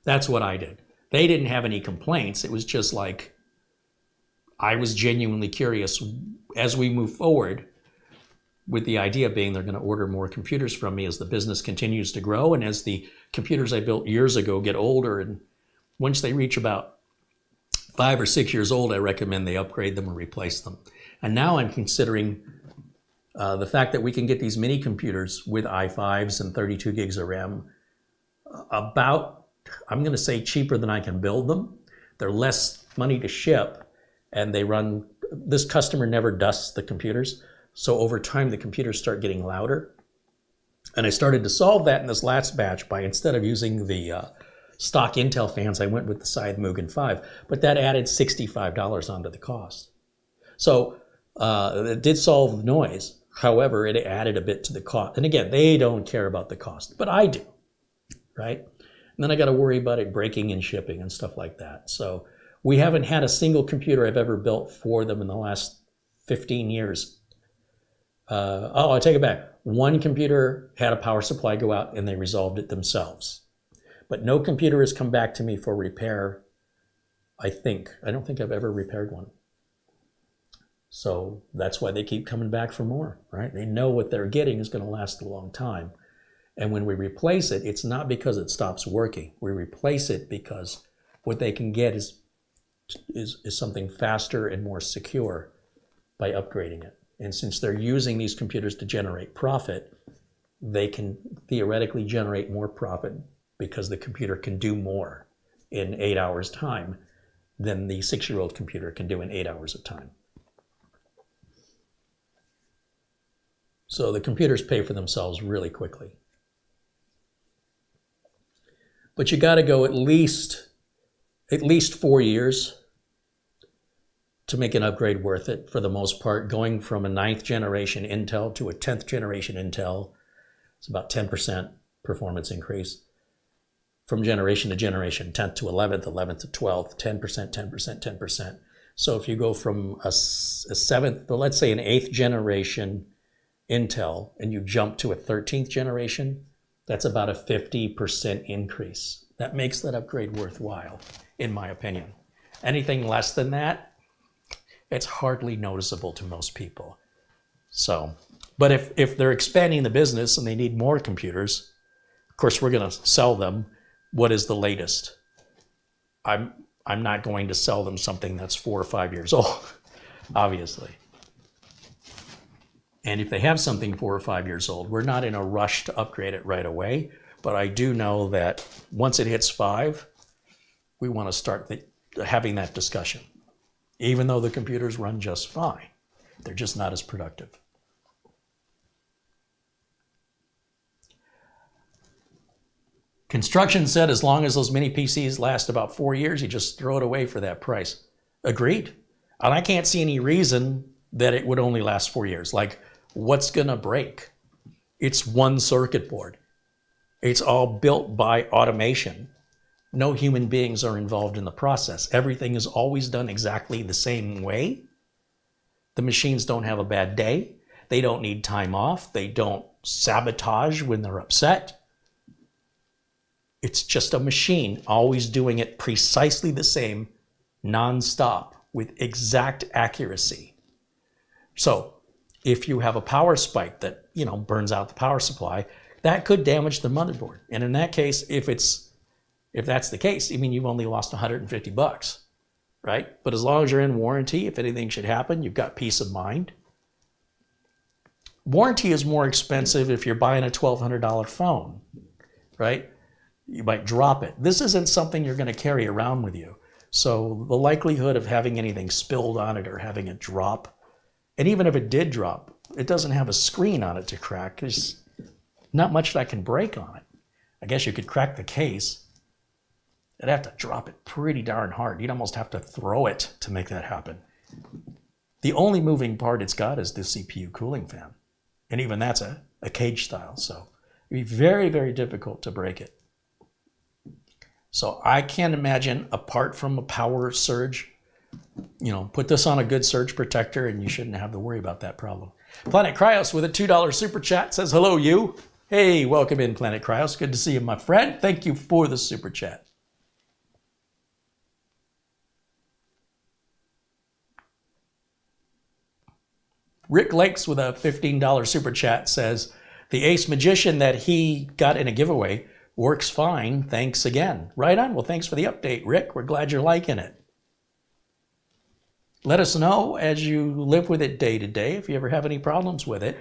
That's what I did. They didn't have any complaints. It was just like, I was genuinely curious as we move forward, with the idea being they're going to order more computers from me as the business continues to grow and as the computers I built years ago get older. And once they reach about 5 or 6 years old, I recommend they upgrade them or replace them. And now I'm considering the fact that we can get these mini computers with i5s and 32 gigs of RAM about, I'm going to say, cheaper than I can build them. They're less money to ship, and they run, this customer never dusts the computers. So over time, the computers start getting louder. And I started to solve that in this last batch by, instead of using the stock Intel fans, I went with the side Mugen 5. But that added $65 onto the cost. So it did solve the noise. However, it added a bit to the cost. And again, they don't care about the cost, but I do, right? And then I got to worry about it breaking and shipping and stuff like that. So we haven't had a single computer I've ever built for them in the last 15 years. I take it back. One computer had a power supply go out and they resolved it themselves. But no computer has come back to me for repair, I think. I don't think I've ever repaired one. So that's why they keep coming back for more, right? They know what they're getting is going to last a long time. And when we replace it, it's not because it stops working. We replace it because what they can get is something faster and more secure by upgrading it. And since they're using these computers to generate profit, they can theoretically generate more profit because the computer can do more in 8 hours' time than the 6-year-old computer can do in 8 hours of time. So the computers pay for themselves really quickly. But you got to go at least 4 years to make an upgrade worth it for the most part. Going from a 9th generation Intel to a 10th generation Intel, it's about 10% performance increase. From generation to generation, 10th to 11th, 11th to 12th, 10%, 10%, 10%. So if you go from a 7th, but let's say an 8th generation Intel, and you jump to a 13th generation, that's about a 50% increase. That makes that upgrade worthwhile, in my opinion. Anything less than that, it's hardly noticeable to most people. So, but if they're expanding the business and they need more computers, of course we're going to sell them what is the latest. I'm not going to sell them something that's 4 or 5 years old, obviously. And if they have something 4 or 5 years old, we're not in a rush to upgrade it right away. But I do know that once it hits 5, we want to start having that discussion. Even though the computers run just fine, they're just not as productive. Construction said as long as those mini PCs last about 4 years, you just throw it away for that price. Agreed. And I can't see any reason that it would only last 4 years. Like, what's going to break? It's one circuit board. It's all built by automation. No human beings are involved in the process. Everything is always done exactly the same way. The machines don't have a bad day. They don't need time off. They don't sabotage when they're upset. It's just a machine always doing it precisely the same, non-stop, with exact accuracy. So if you have a power spike that, burns out the power supply, that could damage the motherboard. And in that case, if that's the case, you've only lost $150, right? But as long as you're in warranty, if anything should happen, you've got peace of mind. Warranty is more expensive if you're buying a $1,200 phone, right? You might drop it. This isn't something you're going to carry around with you. So the likelihood of having anything spilled on it or having it drop, and even if it did drop, it doesn't have a screen on it to crack. There's not much that can break on it. I guess you could crack the case. You'd have to drop it pretty darn hard. You'd almost have to throw it to make that happen. The only moving part it's got is the CPU cooling fan. And even that's a cage style. So it'd be very, very difficult to break it. So I can't imagine, apart from a power surge, put this on a good surge protector and you shouldn't have to worry about that problem. Planet Cryos with a $2 super chat says, hello, you. Hey, welcome in, Planet Cryos. Good to see you, my friend. Thank you for the super chat. Rick Lakes with a $15 super chat says, the AceMagician that he got in a giveaway works fine. Thanks again. Right on. Well, thanks for the update, Rick. We're glad you're liking it. Let us know as you live with it day to day if you ever have any problems with it.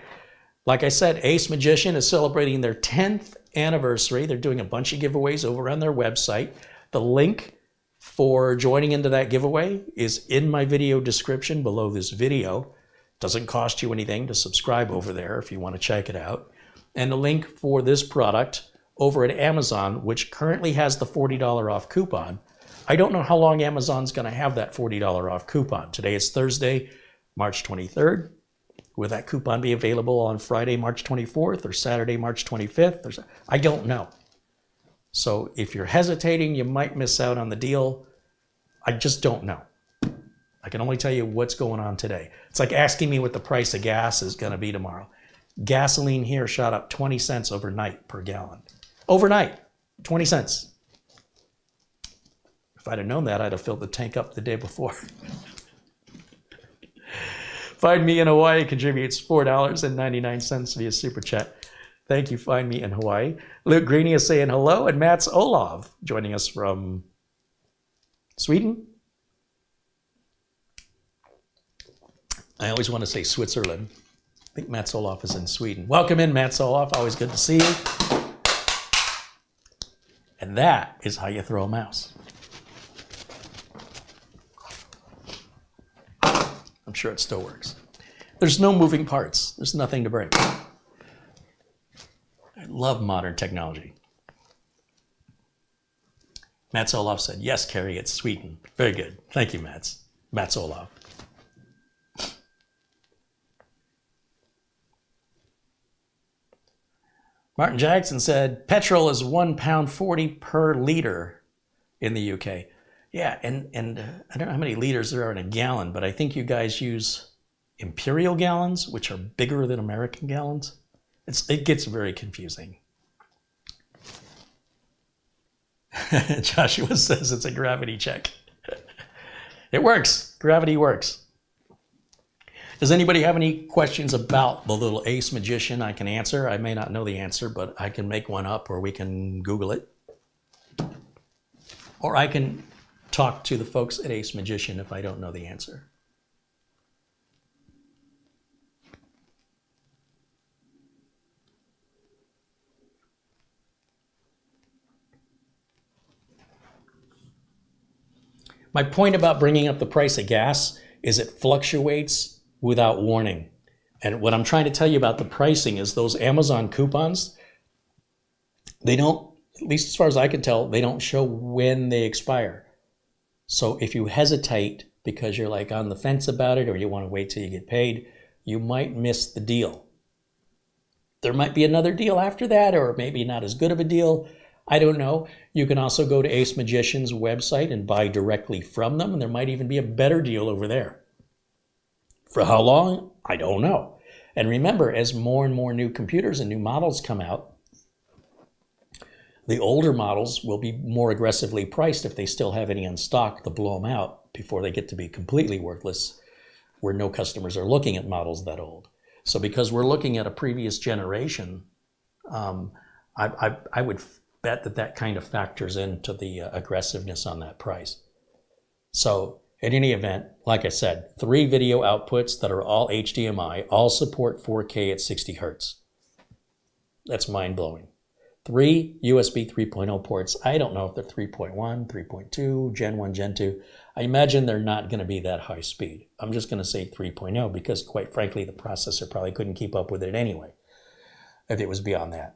Like I said, AceMagician is celebrating their 10th anniversary. They're doing a bunch of giveaways over on their website. The link for joining into that giveaway is in my video description below this video. Doesn't cost you anything to subscribe over there if you want to check it out. And the link for this product over at Amazon, which currently has the $40 off coupon. I don't know how long Amazon's going to have that $40 off coupon. Today is Thursday, March 23rd. Will that coupon be available on Friday, March 24th or Saturday, March 25th? I don't know. So if you're hesitating, you might miss out on the deal. I just don't know. I can only tell you what's going on today. It's like asking me what the price of gas is going to be tomorrow. Gasoline here shot up 20 cents overnight per gallon. Overnight, 20 cents. If I'd have known that, I'd have filled the tank up the day before. Find Me in Hawaii contributes $4.99 via Super Chat. Thank you, Find Me in Hawaii. Luke Greeny is saying hello, and Mats Olov joining us from Sweden. I always want to say Switzerland. I think Mats Olov is in Sweden. Welcome in, Mats Olov. Always good to see you. And that is how you throw a mouse. I'm sure it still works. There's no moving parts. There's nothing to break. I love modern technology. Mats Olof said, yes, Carrie, it's Sweden. Very good. Thank you, Mats. Mats Olof. Martin Jackson said, petrol is £1.40 per liter in the UK. Yeah, and I don't know how many liters there are in a gallon, but I think you guys use imperial gallons, which are bigger than American gallons. It gets very confusing. Joshua says it's a gravity check. It works. Gravity works. Does anybody have any questions about the little AceMagician I can answer? I may not know the answer, but I can make one up, or we can Google it. Or I can talk to the folks at AceMagician if I don't know the answer. My point about bringing up the price of gas is it fluctuates without warning. And what I'm trying to tell you about the pricing is those Amazon coupons, they don't, at least as far as I can tell, they don't show when they expire. So if you hesitate because you're like on the fence about it, or you want to wait till you get paid, you might miss the deal. There might be another deal after that, or maybe not as good of a deal. I don't know. You can also go to AceMagician's website and buy directly from them, and there might even be a better deal over there. For how long? I don't know. And remember, as more and more new computers and new models come out, the older models will be more aggressively priced if they still have any in stock to blow them out before they get to be completely worthless, where no customers are looking at models that old. So because we're looking at a previous generation, I would bet that kind of factors into the aggressiveness on that price. So in any event, like I said, 3 video outputs that are all HDMI, all support 4K at 60 Hertz. That's mind-blowing. 3 USB 3.0 ports. I don't know if they're 3.1, 3.2, Gen 1, Gen 2. I imagine they're not going to be that high speed. I'm just going to say 3.0 because, quite frankly, the processor probably couldn't keep up with it anyway if it was beyond that.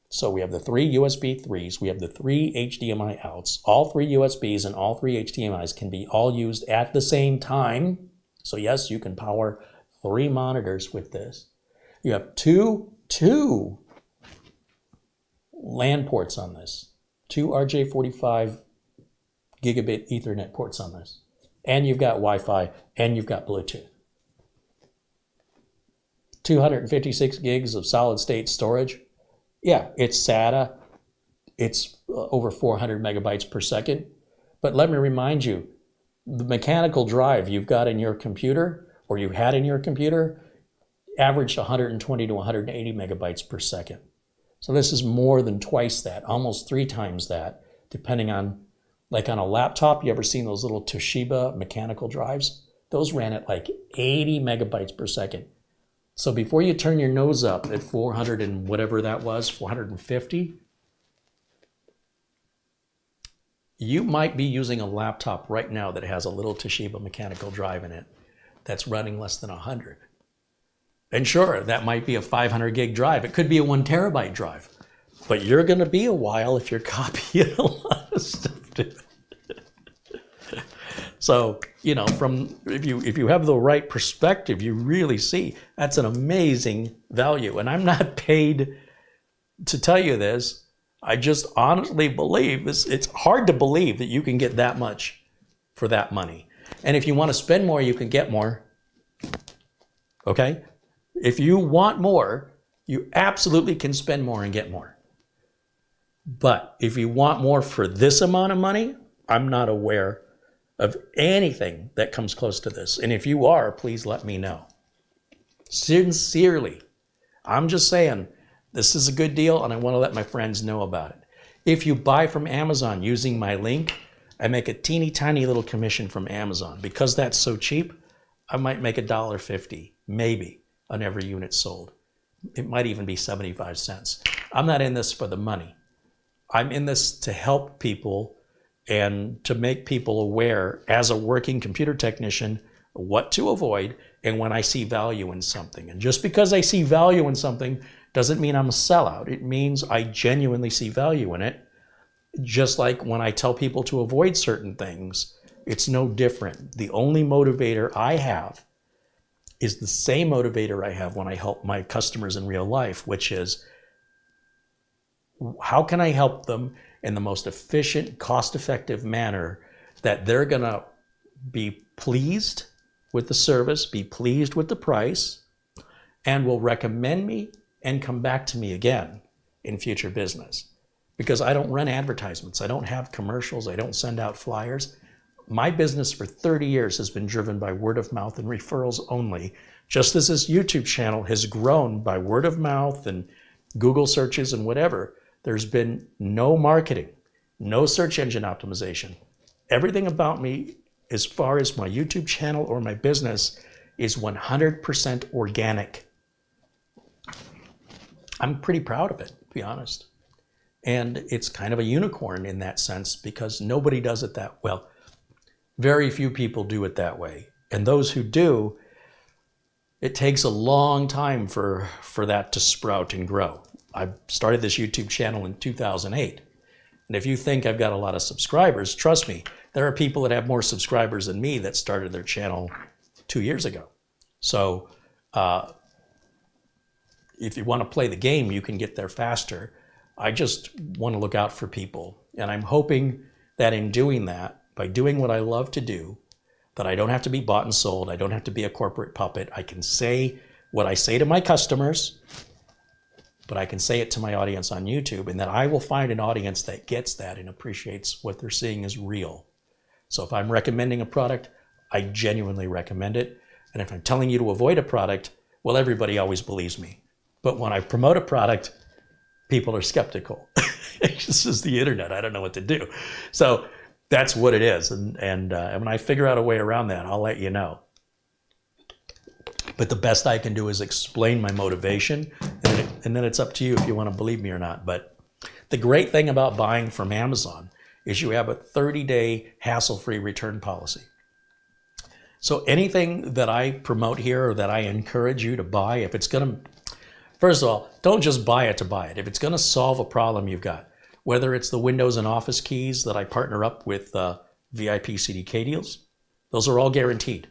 So we have the 3 USB 3s, we have the 3 HDMI outs. All 3 USBs and all 3 HDMIs can be all used at the same time. So yes, you can power 3 monitors with this. You have two LAN ports on this, 2 RJ45 gigabit Ethernet ports on this. And you've got Wi-Fi, and you've got Bluetooth. 256 gigs of solid state storage. Yeah, it's SATA. It's over 400 megabytes per second. But let me remind you, the mechanical drive you've got in your computer, or you had in your computer, averaged 120 to 180 megabytes per second. So this is more than twice that, almost 3 times that, depending on, like on a laptop, you ever seen those little Toshiba mechanical drives? Those ran at like 80 megabytes per second. So before you turn your nose up at 400 and whatever that was, 450, you might be using a laptop right now that has a little Toshiba mechanical drive in it that's running less than 100. And sure, that might be a 500 gig drive. It could be a 1 terabyte drive. But you're going to be a while if you're copying a lot of stuff to it. So, you know, if you have the right perspective, you really see that's an amazing value. And I'm not paid to tell you this. I just honestly believe this. It's hard to believe that you can get that much for that money. And if you want to spend more, you can get more. Okay? If you want more, you absolutely can spend more and get more. But if you want more for this amount of money, I'm not aware of anything that comes close to this. And if you are, please let me know. Sincerely. I'm just saying, this is a good deal and I want to let my friends know about it. If you buy from Amazon using my link, I make a teeny tiny little commission from Amazon. Because that's so cheap, I might make $1.50, maybe, on every unit sold. It might even be 75 cents. I'm not in this for the money. I'm in this to help people and to make people aware, as a working computer technician, what to avoid and when I see value in something. And just because I see value in something doesn't mean I'm a sellout. It means I genuinely see value in it. just like when I tell people to avoid certain things, it's no different. The only motivator I have is the same motivator I have when I help my customers in real life, which is how can I help them in the most efficient, cost-effective manner that they're going to be pleased with the service, be pleased with the price, and will recommend me and come back to me again in future business. Because I don't run advertisements, I don't have commercials, I don't send out flyers. My business for 30 years has been driven by word of mouth and referrals only, just as this YouTube channel has grown by word of mouth and Google searches and whatever. There's been no marketing, no search engine optimization. Everything about me, as far as my YouTube channel or my business, is 100% organic. I'm pretty proud of it, to be honest. And it's kind of a unicorn in that sense because nobody does it that well. Very few people do it that way. And those who do, it takes a long time for that to sprout and grow. I started this YouTube channel in 2008. And if you think I've got a lot of subscribers, trust me, there are people that have more subscribers than me that started their channel 2 years ago. So if you want to play the game, you can get there faster. I just want to look out for people. And I'm hoping that in doing that, by doing what I love to do, that I don't have to be bought and sold. I don't have to be a corporate puppet. I can say what I say to my customers, but I can say it to my audience on YouTube, and that I will find an audience that gets that and appreciates what they're seeing is real. So if I'm recommending a product, I genuinely recommend it. And if I'm telling you to avoid a product, well, everybody always believes me. But when I promote a product, people are skeptical. This is the internet. I don't know what to do. So that's what it is. And when I figure out a way around that, I'll let you know. But the best I can do is explain my motivation, and then it's up to you if you want to believe me or not. But the great thing about buying from Amazon is you have a 30-day hassle-free return policy. So anything that I promote here or that I encourage you to buy, if it's going to, first of all, don't just buy it to buy it. If it's going to solve a problem you've got, whether it's the Windows and Office keys that I partner up with VIP CDK deals, those are all guaranteed.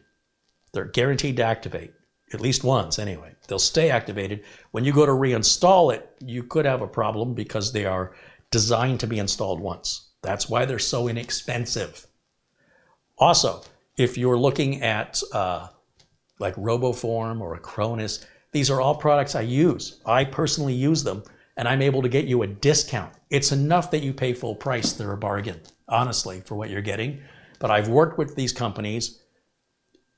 They're guaranteed to activate, at least once anyway. They'll stay activated. When you go to reinstall it, you could have a problem because they are designed to be installed once. That's why they're so inexpensive. Also, if you're looking at like RoboForm or Acronis, these are all products I use. I personally use them, and I'm able to get you a discount. It's enough that you pay full price. They're a bargain, honestly, for what you're getting. But I've worked with these companies,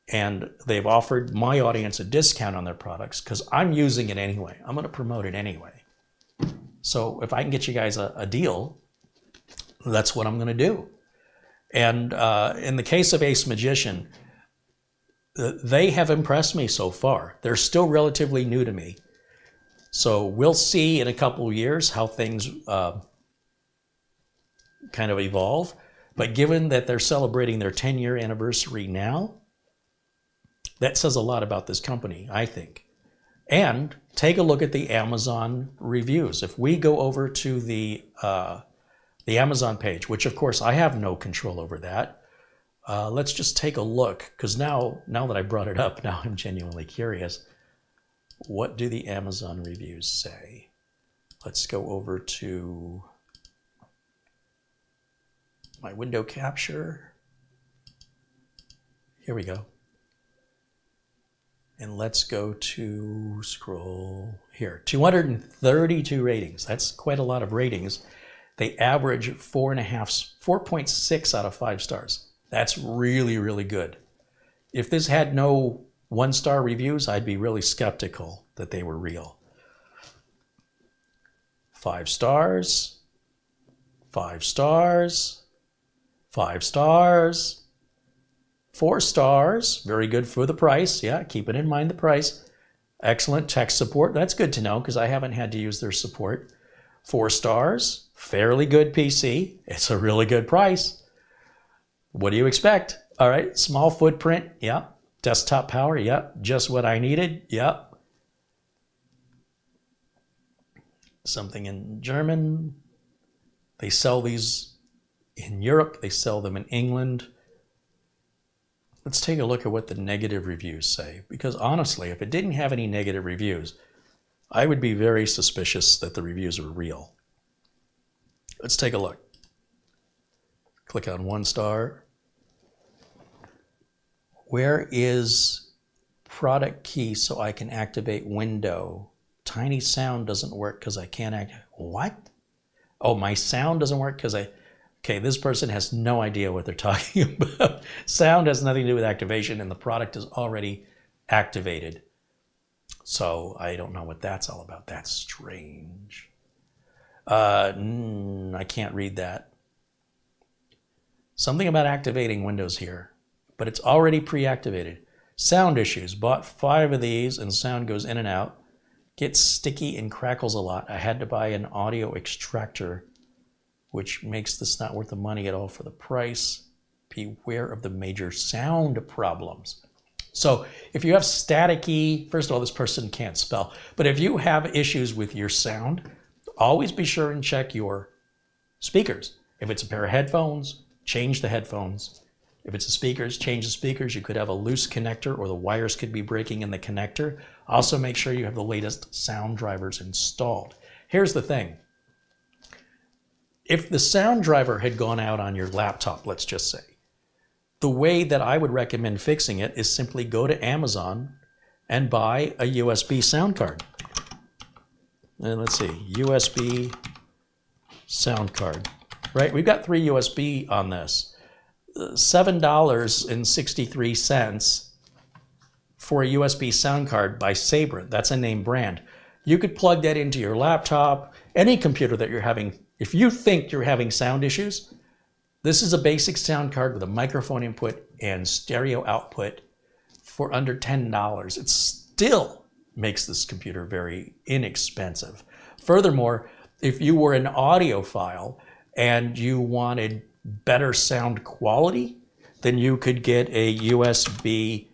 and they've offered my audience a discount on their products because I'm using it anyway. I'm going to promote it anyway. So if I can get you guys a deal, that's what I'm going to do. And in the case of AceMagician, they have impressed me so far. They're still relatively new to me. So we'll see in a couple of years how things kind of evolve. But given that they're celebrating their 10-year anniversary now, that says a lot about this company, I think. And take a look at the Amazon reviews. If we go over to the Amazon page, which of course I have no control over that, let's just take a look, because now that I brought it up, now I'm genuinely curious. What do the Amazon reviews say? Let's go over to my window capture. Here we go. And let's go to scroll here. 232 ratings. That's quite a lot of ratings. They average 4.6 out of 5 stars. That's really, really good. If this had no 1-star reviews, I'd be really skeptical that they were real. 5 stars, 5 stars, 5 stars, 4 stars, very good for the price. Yeah, keeping in mind the price. Excellent tech support. That's good to know because I haven't had to use their support. 4 stars, fairly good PC. It's a really good price. What do you expect? All right, small footprint. Yep. Desktop power. Yep. Just what I needed. Yep. Something in German. They sell these in Europe. They sell them in England. Let's take a look at what the negative reviews say. Because honestly, if it didn't have any negative reviews, I would be very suspicious that the reviews are real. Let's take a look. Click on 1 star. Where is product key so I can activate window? Tiny sound doesn't work because I can't activate. What? Oh, my sound doesn't work because okay, this person has no idea what they're talking about. Sound has nothing to do with activation, and the product is already activated. So I don't know what that's all about. That's strange. I can't read that. Something about activating Windows here, but it's already pre-activated. Sound issues. Bought 5 of these, and sound goes in and out. Gets sticky and crackles a lot. I had to buy an audio extractor, which makes this not worth the money at all for the price. Beware of the major sound problems. So if you have staticky, first of all, this person can't spell, but if you have issues with your sound, always be sure and check your speakers. If it's a pair of headphones, change the headphones. If it's the speakers, change the speakers. You could have a loose connector, or the wires could be breaking in the connector. Also make sure you have the latest sound drivers installed. Here's the thing. If the sound driver had gone out on your laptop, let's just say, the way that I would recommend fixing it is simply go to Amazon and buy a USB sound card. And let's see, USB sound card, right? We've got 3 USB on this. $7.63 for a USB sound card by Sabre. That's a name brand. You could plug that into your laptop, any computer that you're having. If you think you're having sound issues, this is a basic sound card with a microphone input and stereo output for under $10. It still makes this computer very inexpensive. Furthermore, if you were an audiophile and you wanted better sound quality, then you could get a USB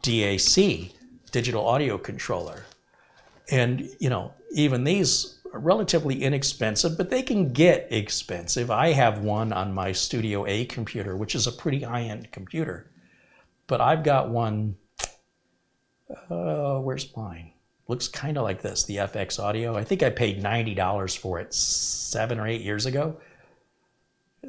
DAC, digital audio controller. And, you know, even these are relatively inexpensive, but they can get expensive. I have one on my Studio A computer, which is a pretty high-end computer. But I've got one, where's mine? Looks kind of like this, the FX Audio. I think I paid $90 for it 7 or 8 years ago.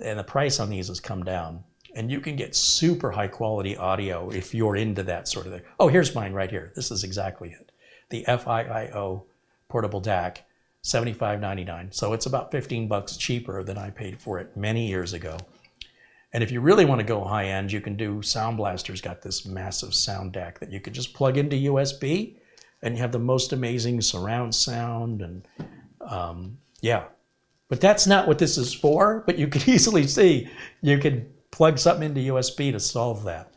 And the price on these has come down. And you can get super high quality audio if you're into that sort of thing. Oh, here's mine right here. This is exactly it. The FIIO portable DAC, $75.99. So it's about 15 bucks cheaper than I paid for it many years ago. And if you really want to go high end, you can do Sound Blaster's got this massive sound DAC that you could just plug into USB, and you have the most amazing surround sound. And yeah, but that's not what this is for. But you can easily see you could plug something into USB to solve that.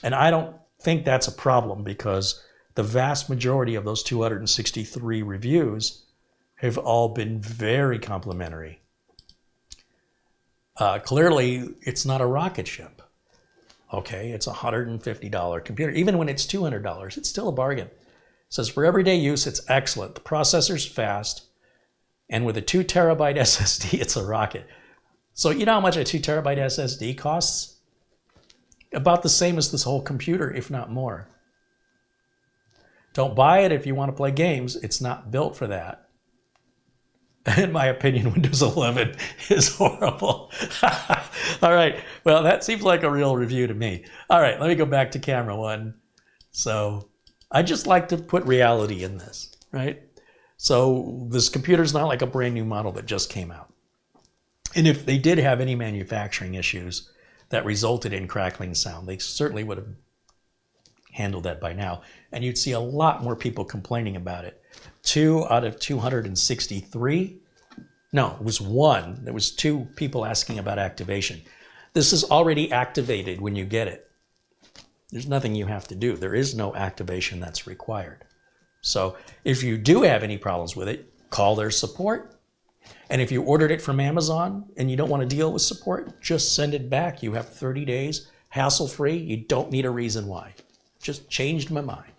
And I don't think that's a problem, because the vast majority of those 263 reviews have all been very complimentary. Clearly, it's not a rocket ship. Okay, it's a $150 computer. Even when it's $200, it's still a bargain. It says for everyday use, it's excellent. The processor's fast, and with a 2 terabyte SSD, it's a rocket. So you know how much a 2 terabyte SSD costs? About the same as this whole computer, if not more. Don't buy it if you want to play games. It's not built for that. In my opinion, Windows 11 is horrible. All right, well, that seems like a real review to me. All right, let me go back to camera 1. So I just like to put reality in this, right? So this computer's not like a brand new model that just came out. And if they did have any manufacturing issues that resulted in crackling sound, they certainly would have handled that by now. And you'd see a lot more people complaining about it. 2 out of 263. No, it was 1. There was 2 people asking about activation. This is already activated when you get it. There's nothing you have to do. There is no activation that's required. So if you do have any problems with it, call their support. And if you ordered it from Amazon and you don't want to deal with support, just send it back. You have 30 days, hassle-free. You don't need a reason why. Just changed my mind.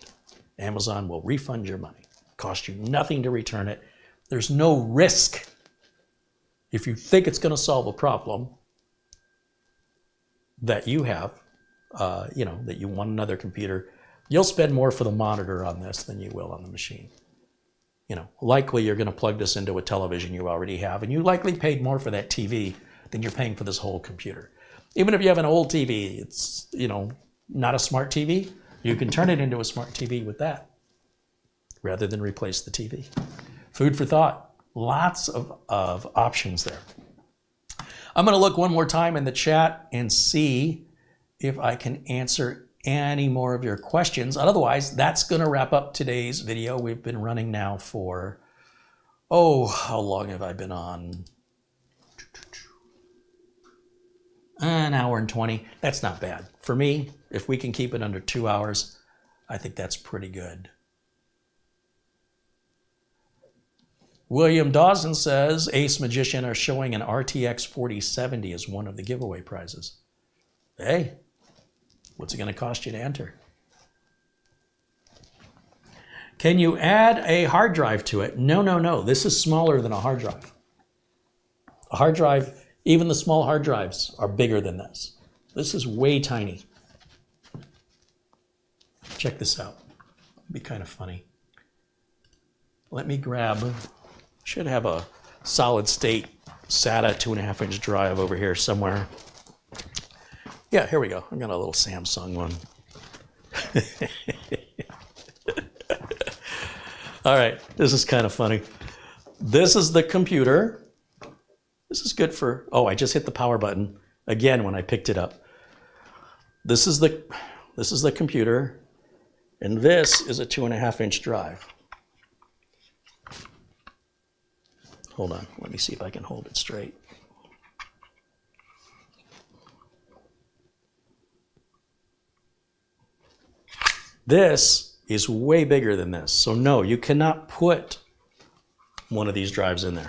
Amazon will refund your money. Cost you nothing to return it. There's no risk if you think it's going to solve a problem that you have, that you want another computer, you'll spend more for the monitor on this than you will on the machine. Likely you're going to plug this into a television you already have, and you likely paid more for that TV than you're paying for this whole computer. Even if you have an old TV, it's, not a smart TV, you can turn it into a smart TV with that rather than replace the TV. Food for thought. Lots of options there. I'm going to look one more time in the chat and see if I can answer any more of your questions. Otherwise, that's going to wrap up today's video. We've been running now for, how long have I been on? An hour and 20. That's not bad. For me, if we can keep it under 2 hours, I think that's pretty good. William Dawson says, AceMagician are showing an RTX 4070 as one of the giveaway prizes. Hey, what's it going to cost you to enter? Can you add a hard drive to it? No. This is smaller than a hard drive. A hard drive, even the small hard drives are bigger than this. This is way tiny. Check this out. It'd be kind of funny. Let me grab, should have a solid state SATA 2.5-inch drive over here somewhere. Yeah, here we go. I got a little Samsung one. All right, this is kind of funny. This is the computer. This is good for, I just hit the power button again when I picked it up. This is the computer, and this is a 2.5-inch drive. Hold on, let me see if I can hold it straight. This is way bigger than this. So no, you cannot put one of these drives in there.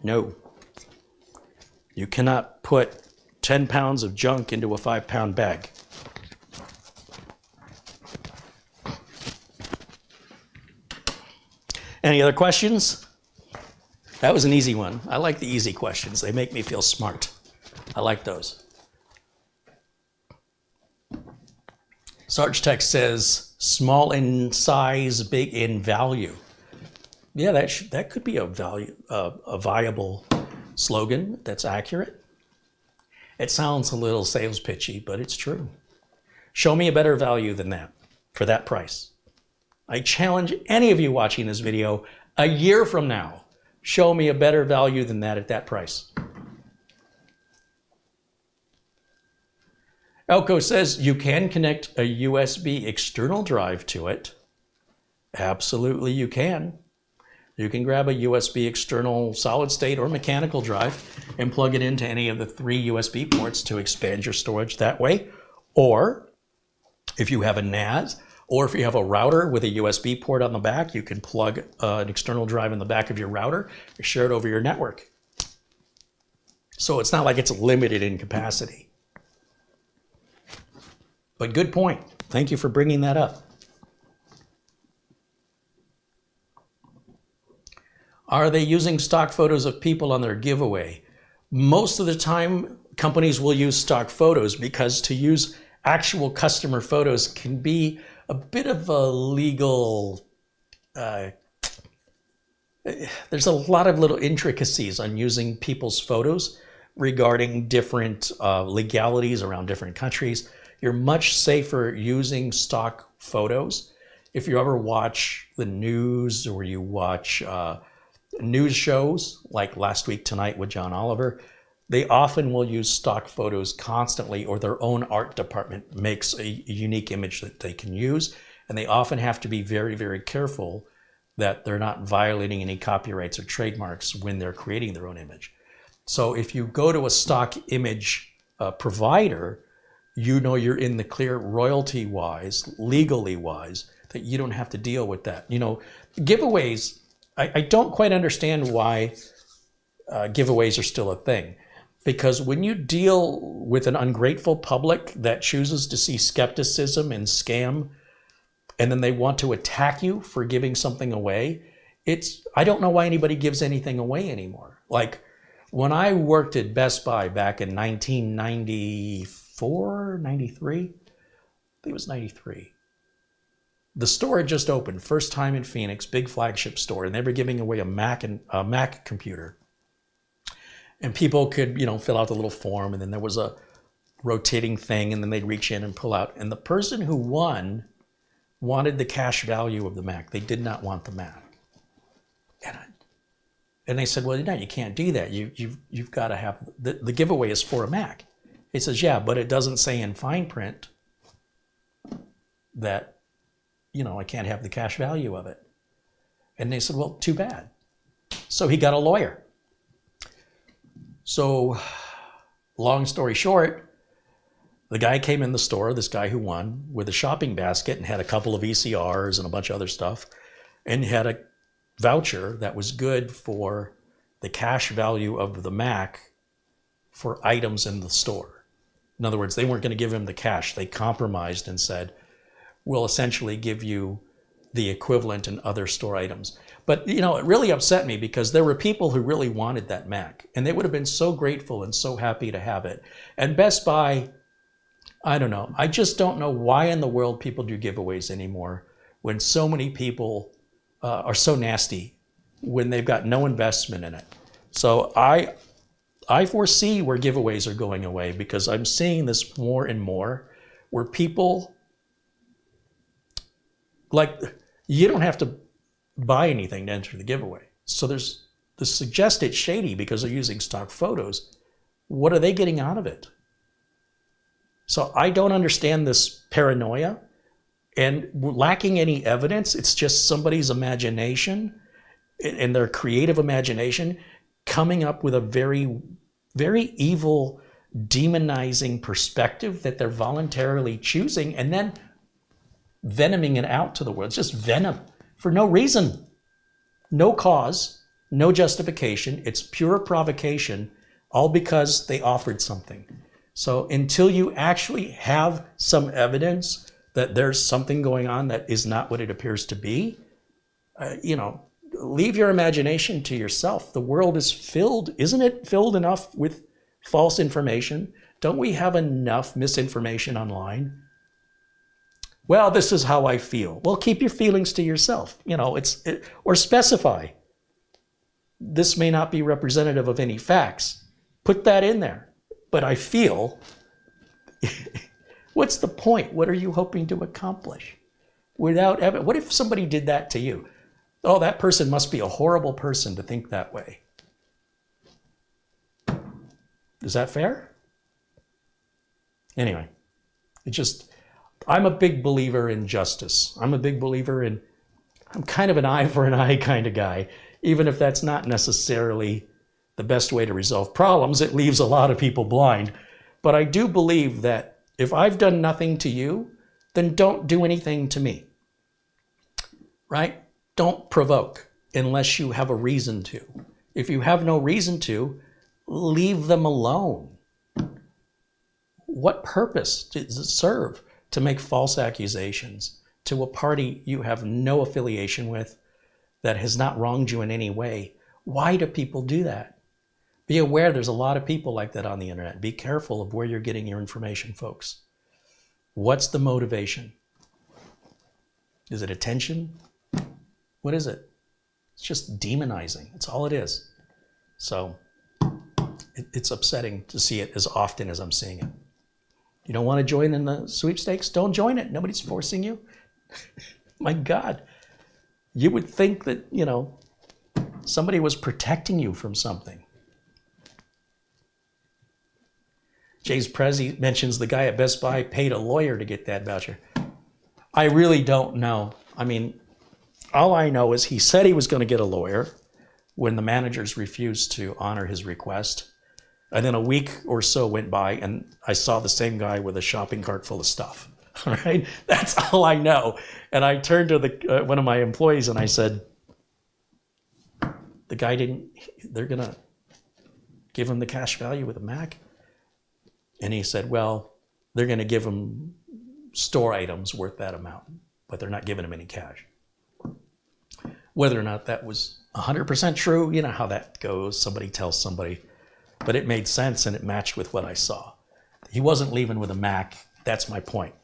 No. You cannot put 10 pounds of junk into a 5-pound bag. Any other questions? That was an easy one. I like the easy questions. They make me feel smart. I like those. Sarge Tech says, small in size, big in value. Yeah, that could be a viable slogan that's accurate. It sounds a little sales pitchy, but it's true. Show me a better value than that for that price. I challenge any of you watching this video a year from now, show me a better value than that at that price. Elko says you can connect a USB external drive to it. Absolutely you can. You can grab a USB external solid state or mechanical drive and plug it into any of the 3 USB ports to expand your storage that way. Or if you have a NAS, or if you have a router with a USB port on the back, you can plug an external drive in the back of your router and share it over your network. So it's not like it's limited in capacity. But good point. Thank you for bringing that up. Are they using stock photos of people on their giveaway? Most of the time, companies will use stock photos because to use actual customer photos can be a bit of a legal, there's a lot of little intricacies on using people's photos regarding different legalities around different countries. You're much safer using stock photos. If you ever watch the news or you watch news shows like Last Week Tonight with John Oliver, they often will use stock photos constantly, or their own art department makes a unique image that they can use. And they often have to be very, very careful that they're not violating any copyrights or trademarks when they're creating their own image. So if you go to a stock image provider, you know you're in the clear royalty-wise, legally-wise, that you don't have to deal with that. You know, giveaways, I don't quite understand why giveaways are still a thing. Because when you deal with an ungrateful public that chooses to see skepticism and scam, and then they want to attack you for giving something away, I don't know why anybody gives anything away anymore. Like When I worked at Best Buy back in 1994, 93, I think it was 93. The store had just opened, first time in Phoenix, big flagship store, and they were giving away a Mac computer. And people could, fill out the little form, and then there was a rotating thing, and then they'd reach in and pull out. And the person who won wanted the cash value of the Mac. They did not want the Mac. And they said, well, no, you can't do that. You've got to have, the giveaway is for a Mac. He says, yeah, but it doesn't say in fine print that, I can't have the cash value of it. And they said, well, too bad. So he got a lawyer. So long story short, the guy came in the store, this guy who won, with a shopping basket and had a couple of VCRs and a bunch of other stuff, and had a voucher that was good for the cash value of the Mac for items in the store. In other words, they weren't going to give him the cash. They compromised and said, we'll essentially give you the equivalent in other store items. But, it really upset me because there were people who really wanted that Mac, and they would have been so grateful and so happy to have it. And Best Buy, I don't know. I just don't know why in the world people do giveaways anymore when so many people are so nasty when they've got no investment in it. So I foresee where giveaways are going away because I'm seeing this more and more where people, you don't have to buy anything to enter the giveaway. So there's the suggest it's shady because they're using stock photos. What are they getting out of it? So I don't understand this paranoia. And lacking any evidence, it's just somebody's imagination and their creative imagination coming up with a very, very evil, demonizing perspective that they're voluntarily choosing and then venoming it out to the world. It's just venom for no reason, no cause, no justification. It's pure provocation, all because they offered something. So until you actually have some evidence that there's something going on that is not what it appears to be, leave your imagination to yourself. The world is filled, isn't it filled enough with false information? Don't we have enough misinformation online? Well, this is how I feel. Well, keep your feelings to yourself. Or specify. This may not be representative of any facts. Put that in there. But I feel... What's the point? What are you hoping to accomplish? Without evidence, what if somebody did that to you? Oh, that person must be a horrible person to think that way. Is that fair? Anyway, I'm a big believer in justice. I'm kind of an eye for an eye kind of guy, even if that's not necessarily the best way to resolve problems. It leaves a lot of people blind. But I do believe that if I've done nothing to you, then don't do anything to me, right? Don't provoke unless you have a reason to. If you have no reason to, leave them alone. What purpose does it serve to make false accusations to a party you have no affiliation with that has not wronged you in any way? Why do people do that? Be aware there's a lot of people like that on the internet. Be careful of where you're getting your information, folks. What's the motivation? Is it attention? What is it? It's just demonizing. That's all it is. So it's upsetting to see it as often as I'm seeing it. You don't want to join in the sweepstakes? Don't join it. Nobody's forcing you. My God. You would think that, somebody was protecting you from something. Jay's Prezi mentions the guy at Best Buy paid a lawyer to get that voucher. I really don't know. I mean, all I know is he said he was going to get a lawyer when the managers refused to honor his request. And then a week or so went by and I saw the same guy with a shopping cart full of stuff. All right? That's all I know. And I turned to one of my employees and I said, they're going to give him the cash value with a Mac? And he said, well, they're going to give him store items worth that amount, but they're not giving him any cash. Whether or not that was 100% true, you know how that goes. Somebody tells somebody, but it made sense and it matched with what I saw. He wasn't leaving with a Mac. That's my point.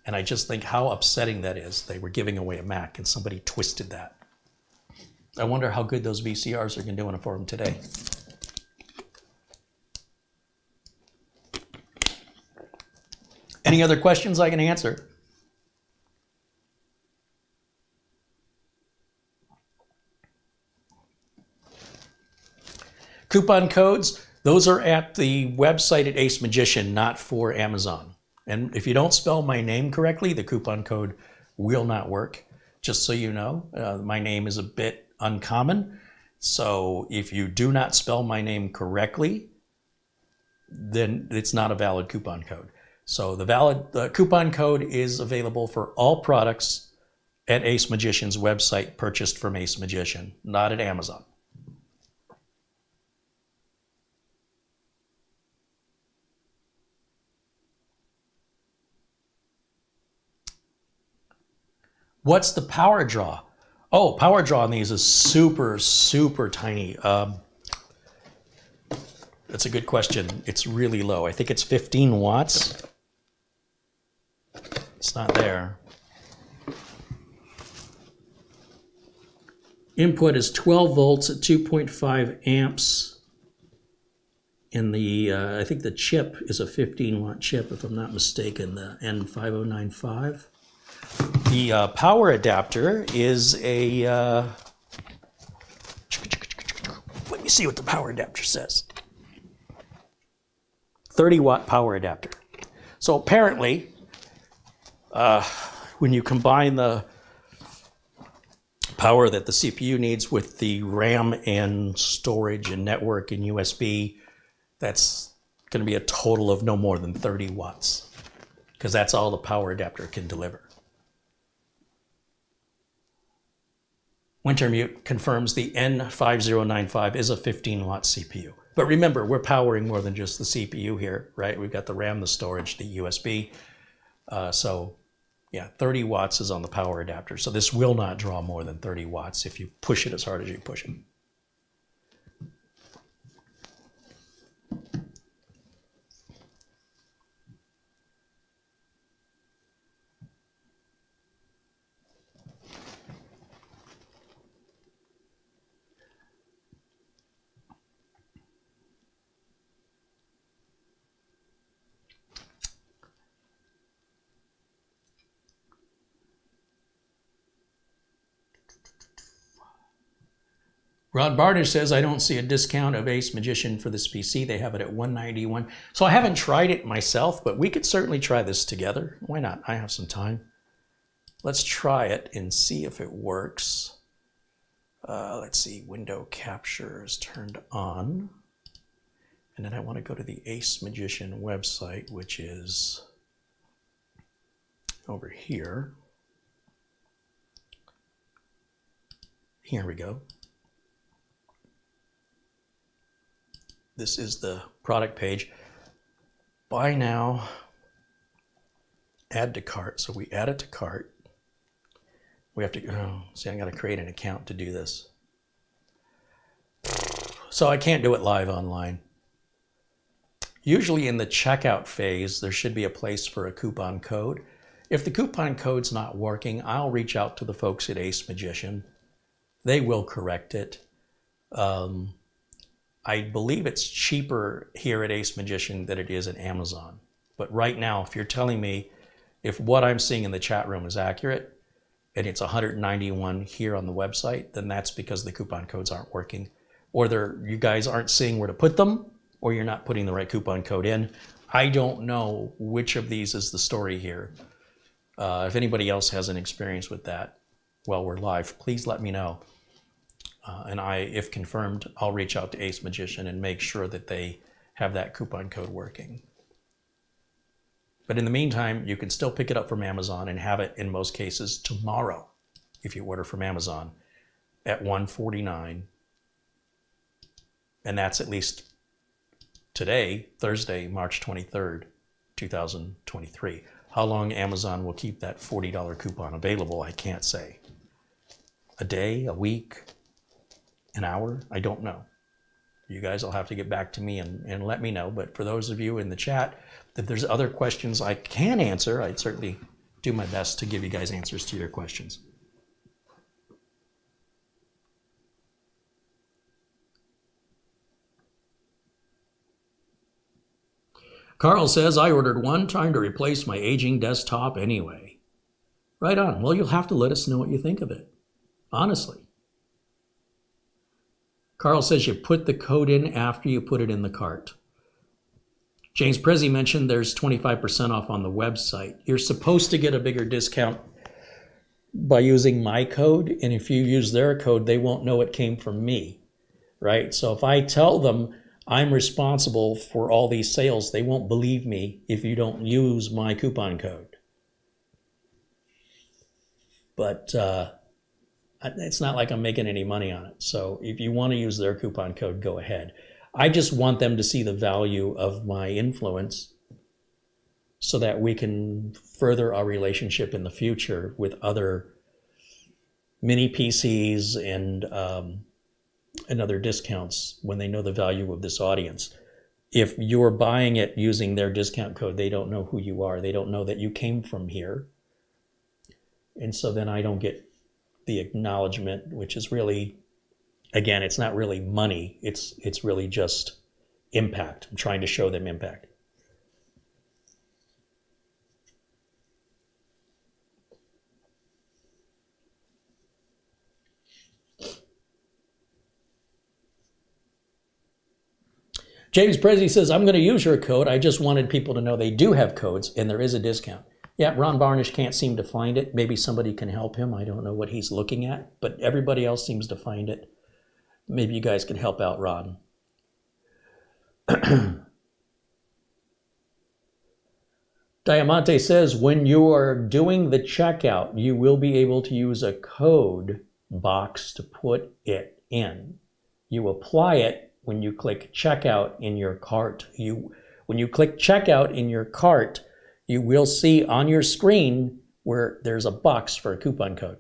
And I just think how upsetting that is. They were giving away a Mac and somebody twisted that. I wonder how good those VCRs are going to do for him today. Any other questions I can answer? Coupon codes, those are at the website at AceMagician, not for Amazon. And if you don't spell my name correctly, the coupon code will not work. Just so you know, my name is a bit uncommon. So if you do not spell my name correctly, then it's not a valid coupon code. So the valid coupon code is available for all products at AceMagician's website purchased from AceMagician, not at Amazon. What's the power draw? Oh, power draw on these is super, super tiny. That's a good question. It's really low. I think it's 15 watts. It's not there. Input is 12 volts at 2.5 amps. And the I think the chip is a 15 watt chip, if I'm not mistaken, the N5095. The power adapter is a, let me see what the power adapter says. 30 watt power adapter. So apparently, when you combine the power that the CPU needs with the RAM and storage and network and USB, that's going to be a total of no more than 30 watts, because that's all the power adapter can deliver. Wintermute confirms the N5095 is a 15 watt CPU. But remember, we're powering more than just the CPU here, right? We've got the RAM, the storage, the USB. So yeah, 30 watts is on the power adapter. So this will not draw more than 30 watts if you push it as hard as you push it. Rod Barnish says, I don't see a discount of AceMagician for this PC. They have it at $191. So I haven't tried it myself, but we could certainly try this together. Why not? I have some time. Let's try it and see if it works. Let's see, window capture is turned on. And then I want to go to the AceMagician website, which is over here. Here we go. This is the product page. Buy now, add to cart. So we add it to cart. We have to, see, I got to create an account to do this. So I can't do it live online. Usually in the checkout phase, there should be a place for a coupon code. If the coupon code's not working, I'll reach out to the folks at AceMagician. They will correct it. I believe it's cheaper here at AceMagician than it is at Amazon. But right now, if you're telling me if what I'm seeing in the chat room is accurate and it's 191 here on the website, then that's because the coupon codes aren't working. Or you guys aren't seeing where to put them, or you're not putting the right coupon code in. I don't know which of these is the story here. If anybody else has an experience with that while we're live, please let me know. And if confirmed, I'll reach out to AceMagician and make sure that they have that coupon code working. But in the meantime, you can still pick it up from Amazon and have it in most cases tomorrow if you order from Amazon at $149. And that's at least today, Thursday, March 23rd, 2023. How long Amazon will keep that $40 coupon available, I can't say. A day, a week, an hour? I don't know. You guys will have to get back to me and let me know. But for those of you in the chat, if there's other questions I can answer, I'd certainly do my best to give you guys answers to your questions. Carl says, I ordered one trying to replace my aging desktop anyway. Right on. Well, you'll have to let us know what you think of it. Honestly. Carl says you put the code in after you put it in the cart. James Prezi mentioned there's 25% off on the website. You're supposed to get a bigger discount by using my code, and if you use their code, they won't know it came from me, right? So if I tell them I'm responsible for all these sales, they won't believe me if you don't use my coupon code. But it's not like I'm making any money on it. So if you want to use their coupon code, go ahead. I just want them to see the value of my influence so that we can further our relationship in the future with other mini PCs and other discounts when they know the value of this audience. If you're buying it using their discount code, they don't know who you are. They don't know that you came from here. And so then I don't get the acknowledgement, which is really, again, it's not really money. It's really just impact. I'm trying to show them impact. James Prezi says, I'm going to use your code. I just wanted people to know they do have codes and there is a discount. Yeah, Ron Varnish can't seem to find it. Maybe somebody can help him. I don't know what he's looking at, but everybody else seems to find it. Maybe you guys can help out Ron. Diamante says, when you are doing the checkout, you will be able to use a code box to put it in. You apply it when you click checkout in your cart. When you click checkout in your cart, you will see on your screen where there's a box for a coupon code.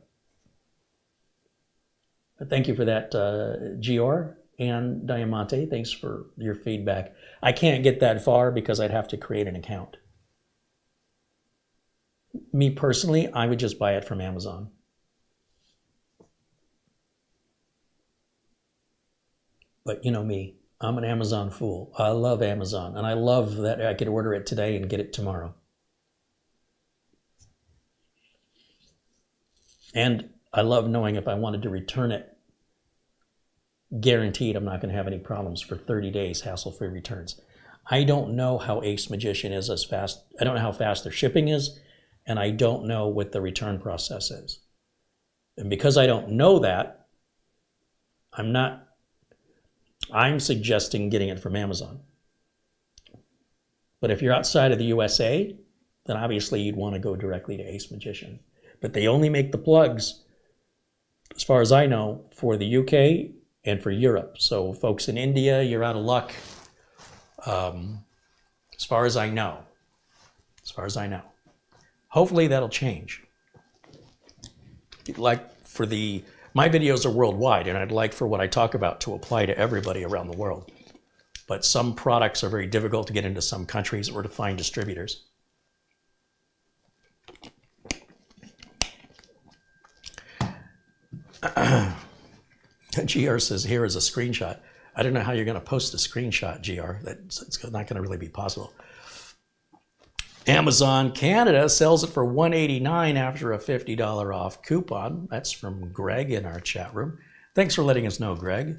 But thank you for that, Gior and Diamante. Thanks for your feedback. I can't get that far because I'd have to create an account. Me personally, I would just buy it from Amazon. But you know me, I'm an Amazon fool. I love Amazon, and I love that I could order it today and get it tomorrow. And I love knowing if I wanted to return it, guaranteed I'm not going to have any problems for 30 days, hassle-free returns. I don't know how AceMagician is as fast. I don't know how fast their shipping is, and I don't know what the return process is. And because I don't know that, I'm suggesting getting it from Amazon. But if you're outside of the USA, then obviously you'd want to go directly to AceMagician. But they only make the plugs, as far as I know, for the UK and for Europe. So folks in India, you're out of luck. As far as I know. Hopefully that'll change. My videos are worldwide, and I'd like for what I talk about to apply to everybody around the world. But some products are very difficult to get into some countries or to find distributors. GR says, here is a screenshot. I don't know how you're going to post a screenshot, GR. It's not going to really be possible. Amazon Canada sells it for $189 after a $50 off coupon. That's from Greg in our chat room. Thanks for letting us know, Greg.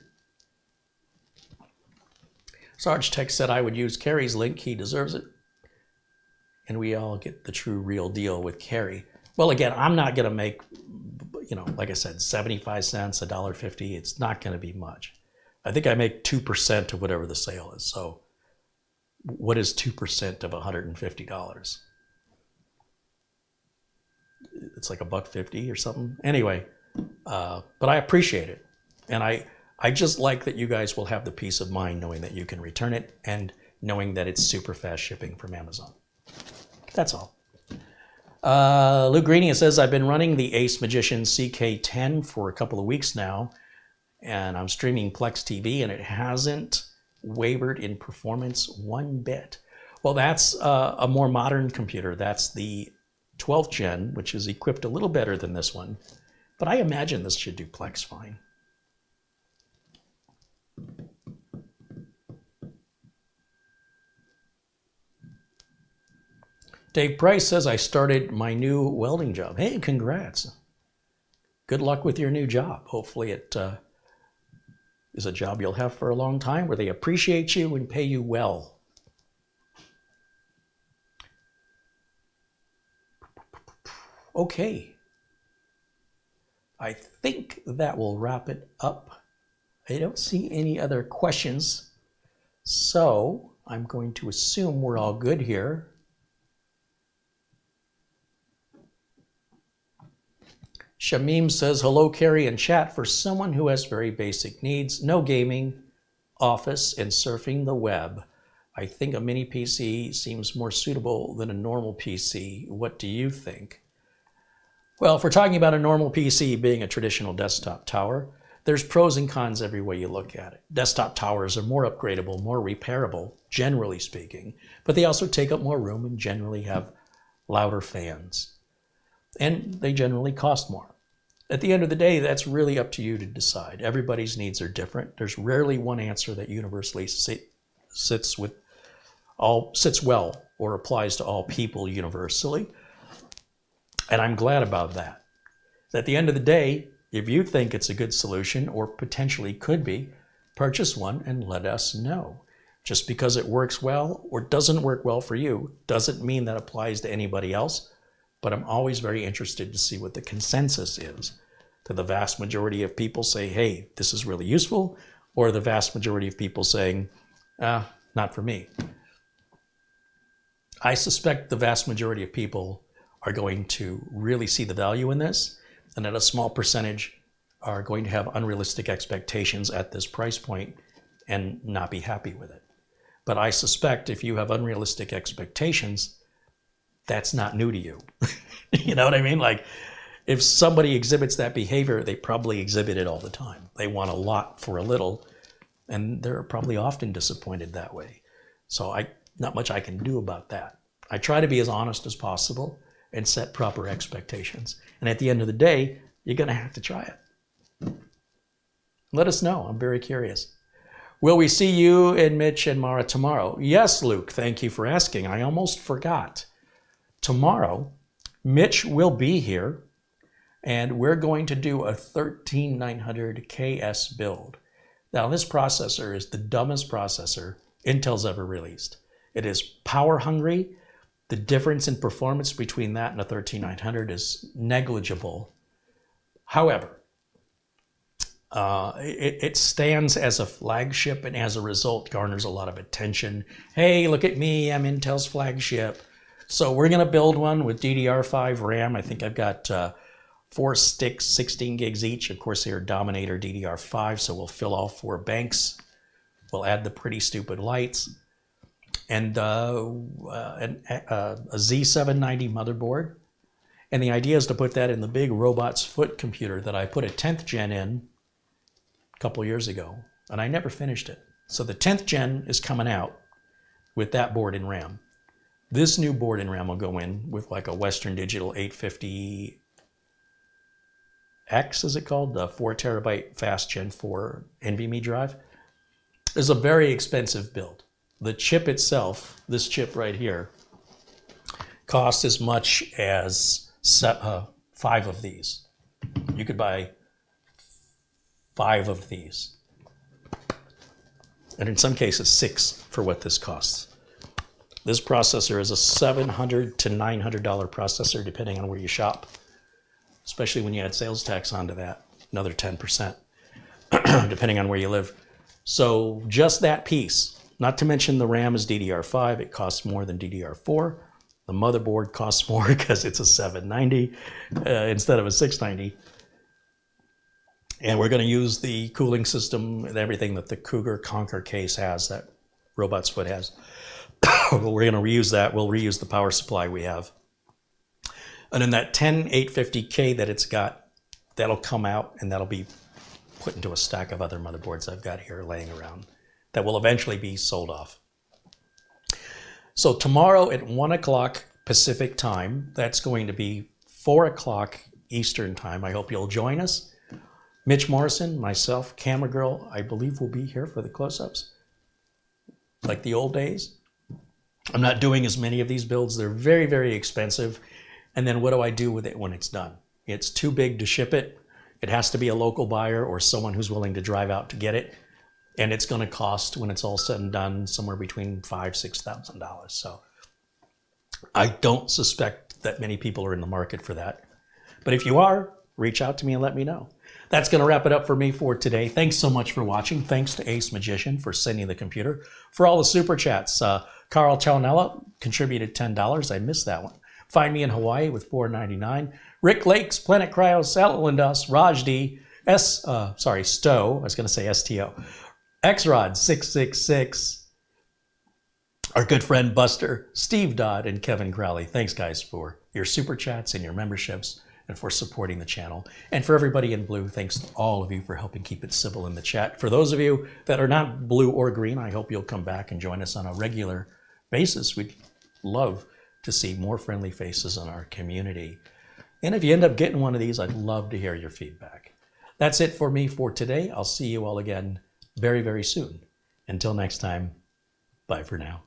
Sarge Tech said I would use Kerry's link. He deserves it. And we all get the true real deal with Kerry. Well, again, I'm not going to make, like I said, 75 cents, $1.50. It's not going to be much. I think I make 2% of whatever the sale is. So what is 2% of $150? It's like $1.50 or something. Anyway, but I appreciate it. And I just like that you guys will have the peace of mind knowing that you can return it and knowing that it's super fast shipping from Amazon. That's all. Lou Greenia says, I've been running the AceMagician CK10 for a couple of weeks now, and I'm streaming Plex TV, and it hasn't wavered in performance one bit. Well, that's a more modern computer. That's the 12th gen, which is equipped a little better than this one. But I imagine this should do Plex fine. Dave Price says, I started my new welding job. Hey, congrats. Good luck with your new job. Hopefully it is a job you'll have for a long time where they appreciate you and pay you well. Okay. I think that will wrap it up. I don't see any other questions. So I'm going to assume we're all good here. Shamim says, hello, Carrie and chat. For someone who has very basic needs, no gaming, office, and surfing the web, I think a mini PC seems more suitable than a normal PC. What do you think? Well, if we're talking about a normal PC being a traditional desktop tower, there's pros and cons every way you look at it. Desktop towers are more upgradable, more repairable, generally speaking, but they also take up more room and generally have louder fans. And they generally cost more. At the end of the day, that's really up to you to decide. Everybody's needs are different. There's rarely one answer that universally sits well or applies to all people universally. And I'm glad about that. At the end of the day, if you think it's a good solution or potentially could be, purchase one and let us know. Just because it works well or doesn't work well for you doesn't mean that applies to anybody else. But I'm always very interested to see what the consensus is. Do the vast majority of people say, hey, this is really useful? Or the vast majority of people saying, not for me? I suspect the vast majority of people are going to really see the value in this, and that a small percentage are going to have unrealistic expectations at this price point and not be happy with it. But I suspect if you have unrealistic expectations, that's not new to you. You know what I mean? Like, if somebody exhibits that behavior, they probably exhibit it all the time. They want a lot for a little, and they're probably often disappointed that way. So not much I can do about that. I try to be as honest as possible and set proper expectations. And at the end of the day, you're going to have to try it. Let us know. I'm very curious. Will we see you and Mitch and Mara tomorrow? Yes, Luke. Thank you for asking. I almost forgot. Tomorrow, Mitch will be here, and we're going to do a 13900 KS build. Now, this processor is the dumbest processor Intel's ever released. It is power hungry. The difference in performance between that and a 13900 is negligible. However, it stands as a flagship and as a result garners a lot of attention. Hey, look at me, I'm Intel's flagship. So we're going to build one with DDR5 RAM. I think I've got 4 sticks, 16 gigs each. Of course, they are Dominator DDR5, so we'll fill all 4 banks. We'll add the pretty stupid lights. And a Z790 motherboard. And the idea is to put that in the big robot's foot computer that I put a 10th gen in a couple years ago, and I never finished it. So the 10th gen is coming out with that board and RAM. This new board and RAM will go in with like a Western Digital 850X, is it called? The 4 terabyte fast Gen 4 NVMe drive. It's a very expensive build. The chip itself, this chip right here, costs as much as 5 of these. You could buy 5 of these. And in some cases, 6 for what this costs. This processor is a $700 to $900 processor, depending on where you shop, especially when you add sales tax onto that, another 10%, depending on where you live. So just that piece, not to mention the RAM is DDR5, it costs more than DDR4. The motherboard costs more because it's a 790 instead of a 690. And we're going to use the cooling system and everything that the Cougar Conquer case has, that robot's foot has. We're going to reuse that. We'll reuse the power supply we have. And then that 10850K that it's got, that'll come out, and that'll be put into a stack of other motherboards I've got here laying around that will eventually be sold off. So tomorrow at 1 o'clock Pacific time, that's going to be 4 o'clock Eastern time. I hope you'll join us. Mitch Morrison, myself, Camera Girl, I believe will be here for the close-ups, like the old days. I'm not doing as many of these builds. They're very, very expensive. And then what do I do with it when it's done? It's too big to ship it. It has to be a local buyer or someone who's willing to drive out to get it. And it's going to cost, when it's all said and done, somewhere between $5,000 to $6,000. So I don't suspect that many people are in the market for that. But if you are, reach out to me and let me know. That's going to wrap it up for me for today. Thanks so much for watching. Thanks to AceMagician for sending the computer. For all the super chats, Carl Chaunella contributed $10. I missed that one. Find me in Hawaii with $4.99. Rick Lakes, Planet Cryo, Salindos, Raj D, Stowe. I was going to say STO. Xrod 666. Our good friend Buster, Steve Dodd, and Kevin Crowley. Thanks, guys, for your super chats and your memberships, and for supporting the channel. And for everybody in blue, thanks to all of you for helping keep it civil in the chat. For those of you that are not blue or green, I hope you'll come back and join us on a regular basis. We'd love to see more friendly faces in our community. And if you end up getting one of these, I'd love to hear your feedback. That's it for me for today. I'll see you all again very, very soon. Until next time, bye for now.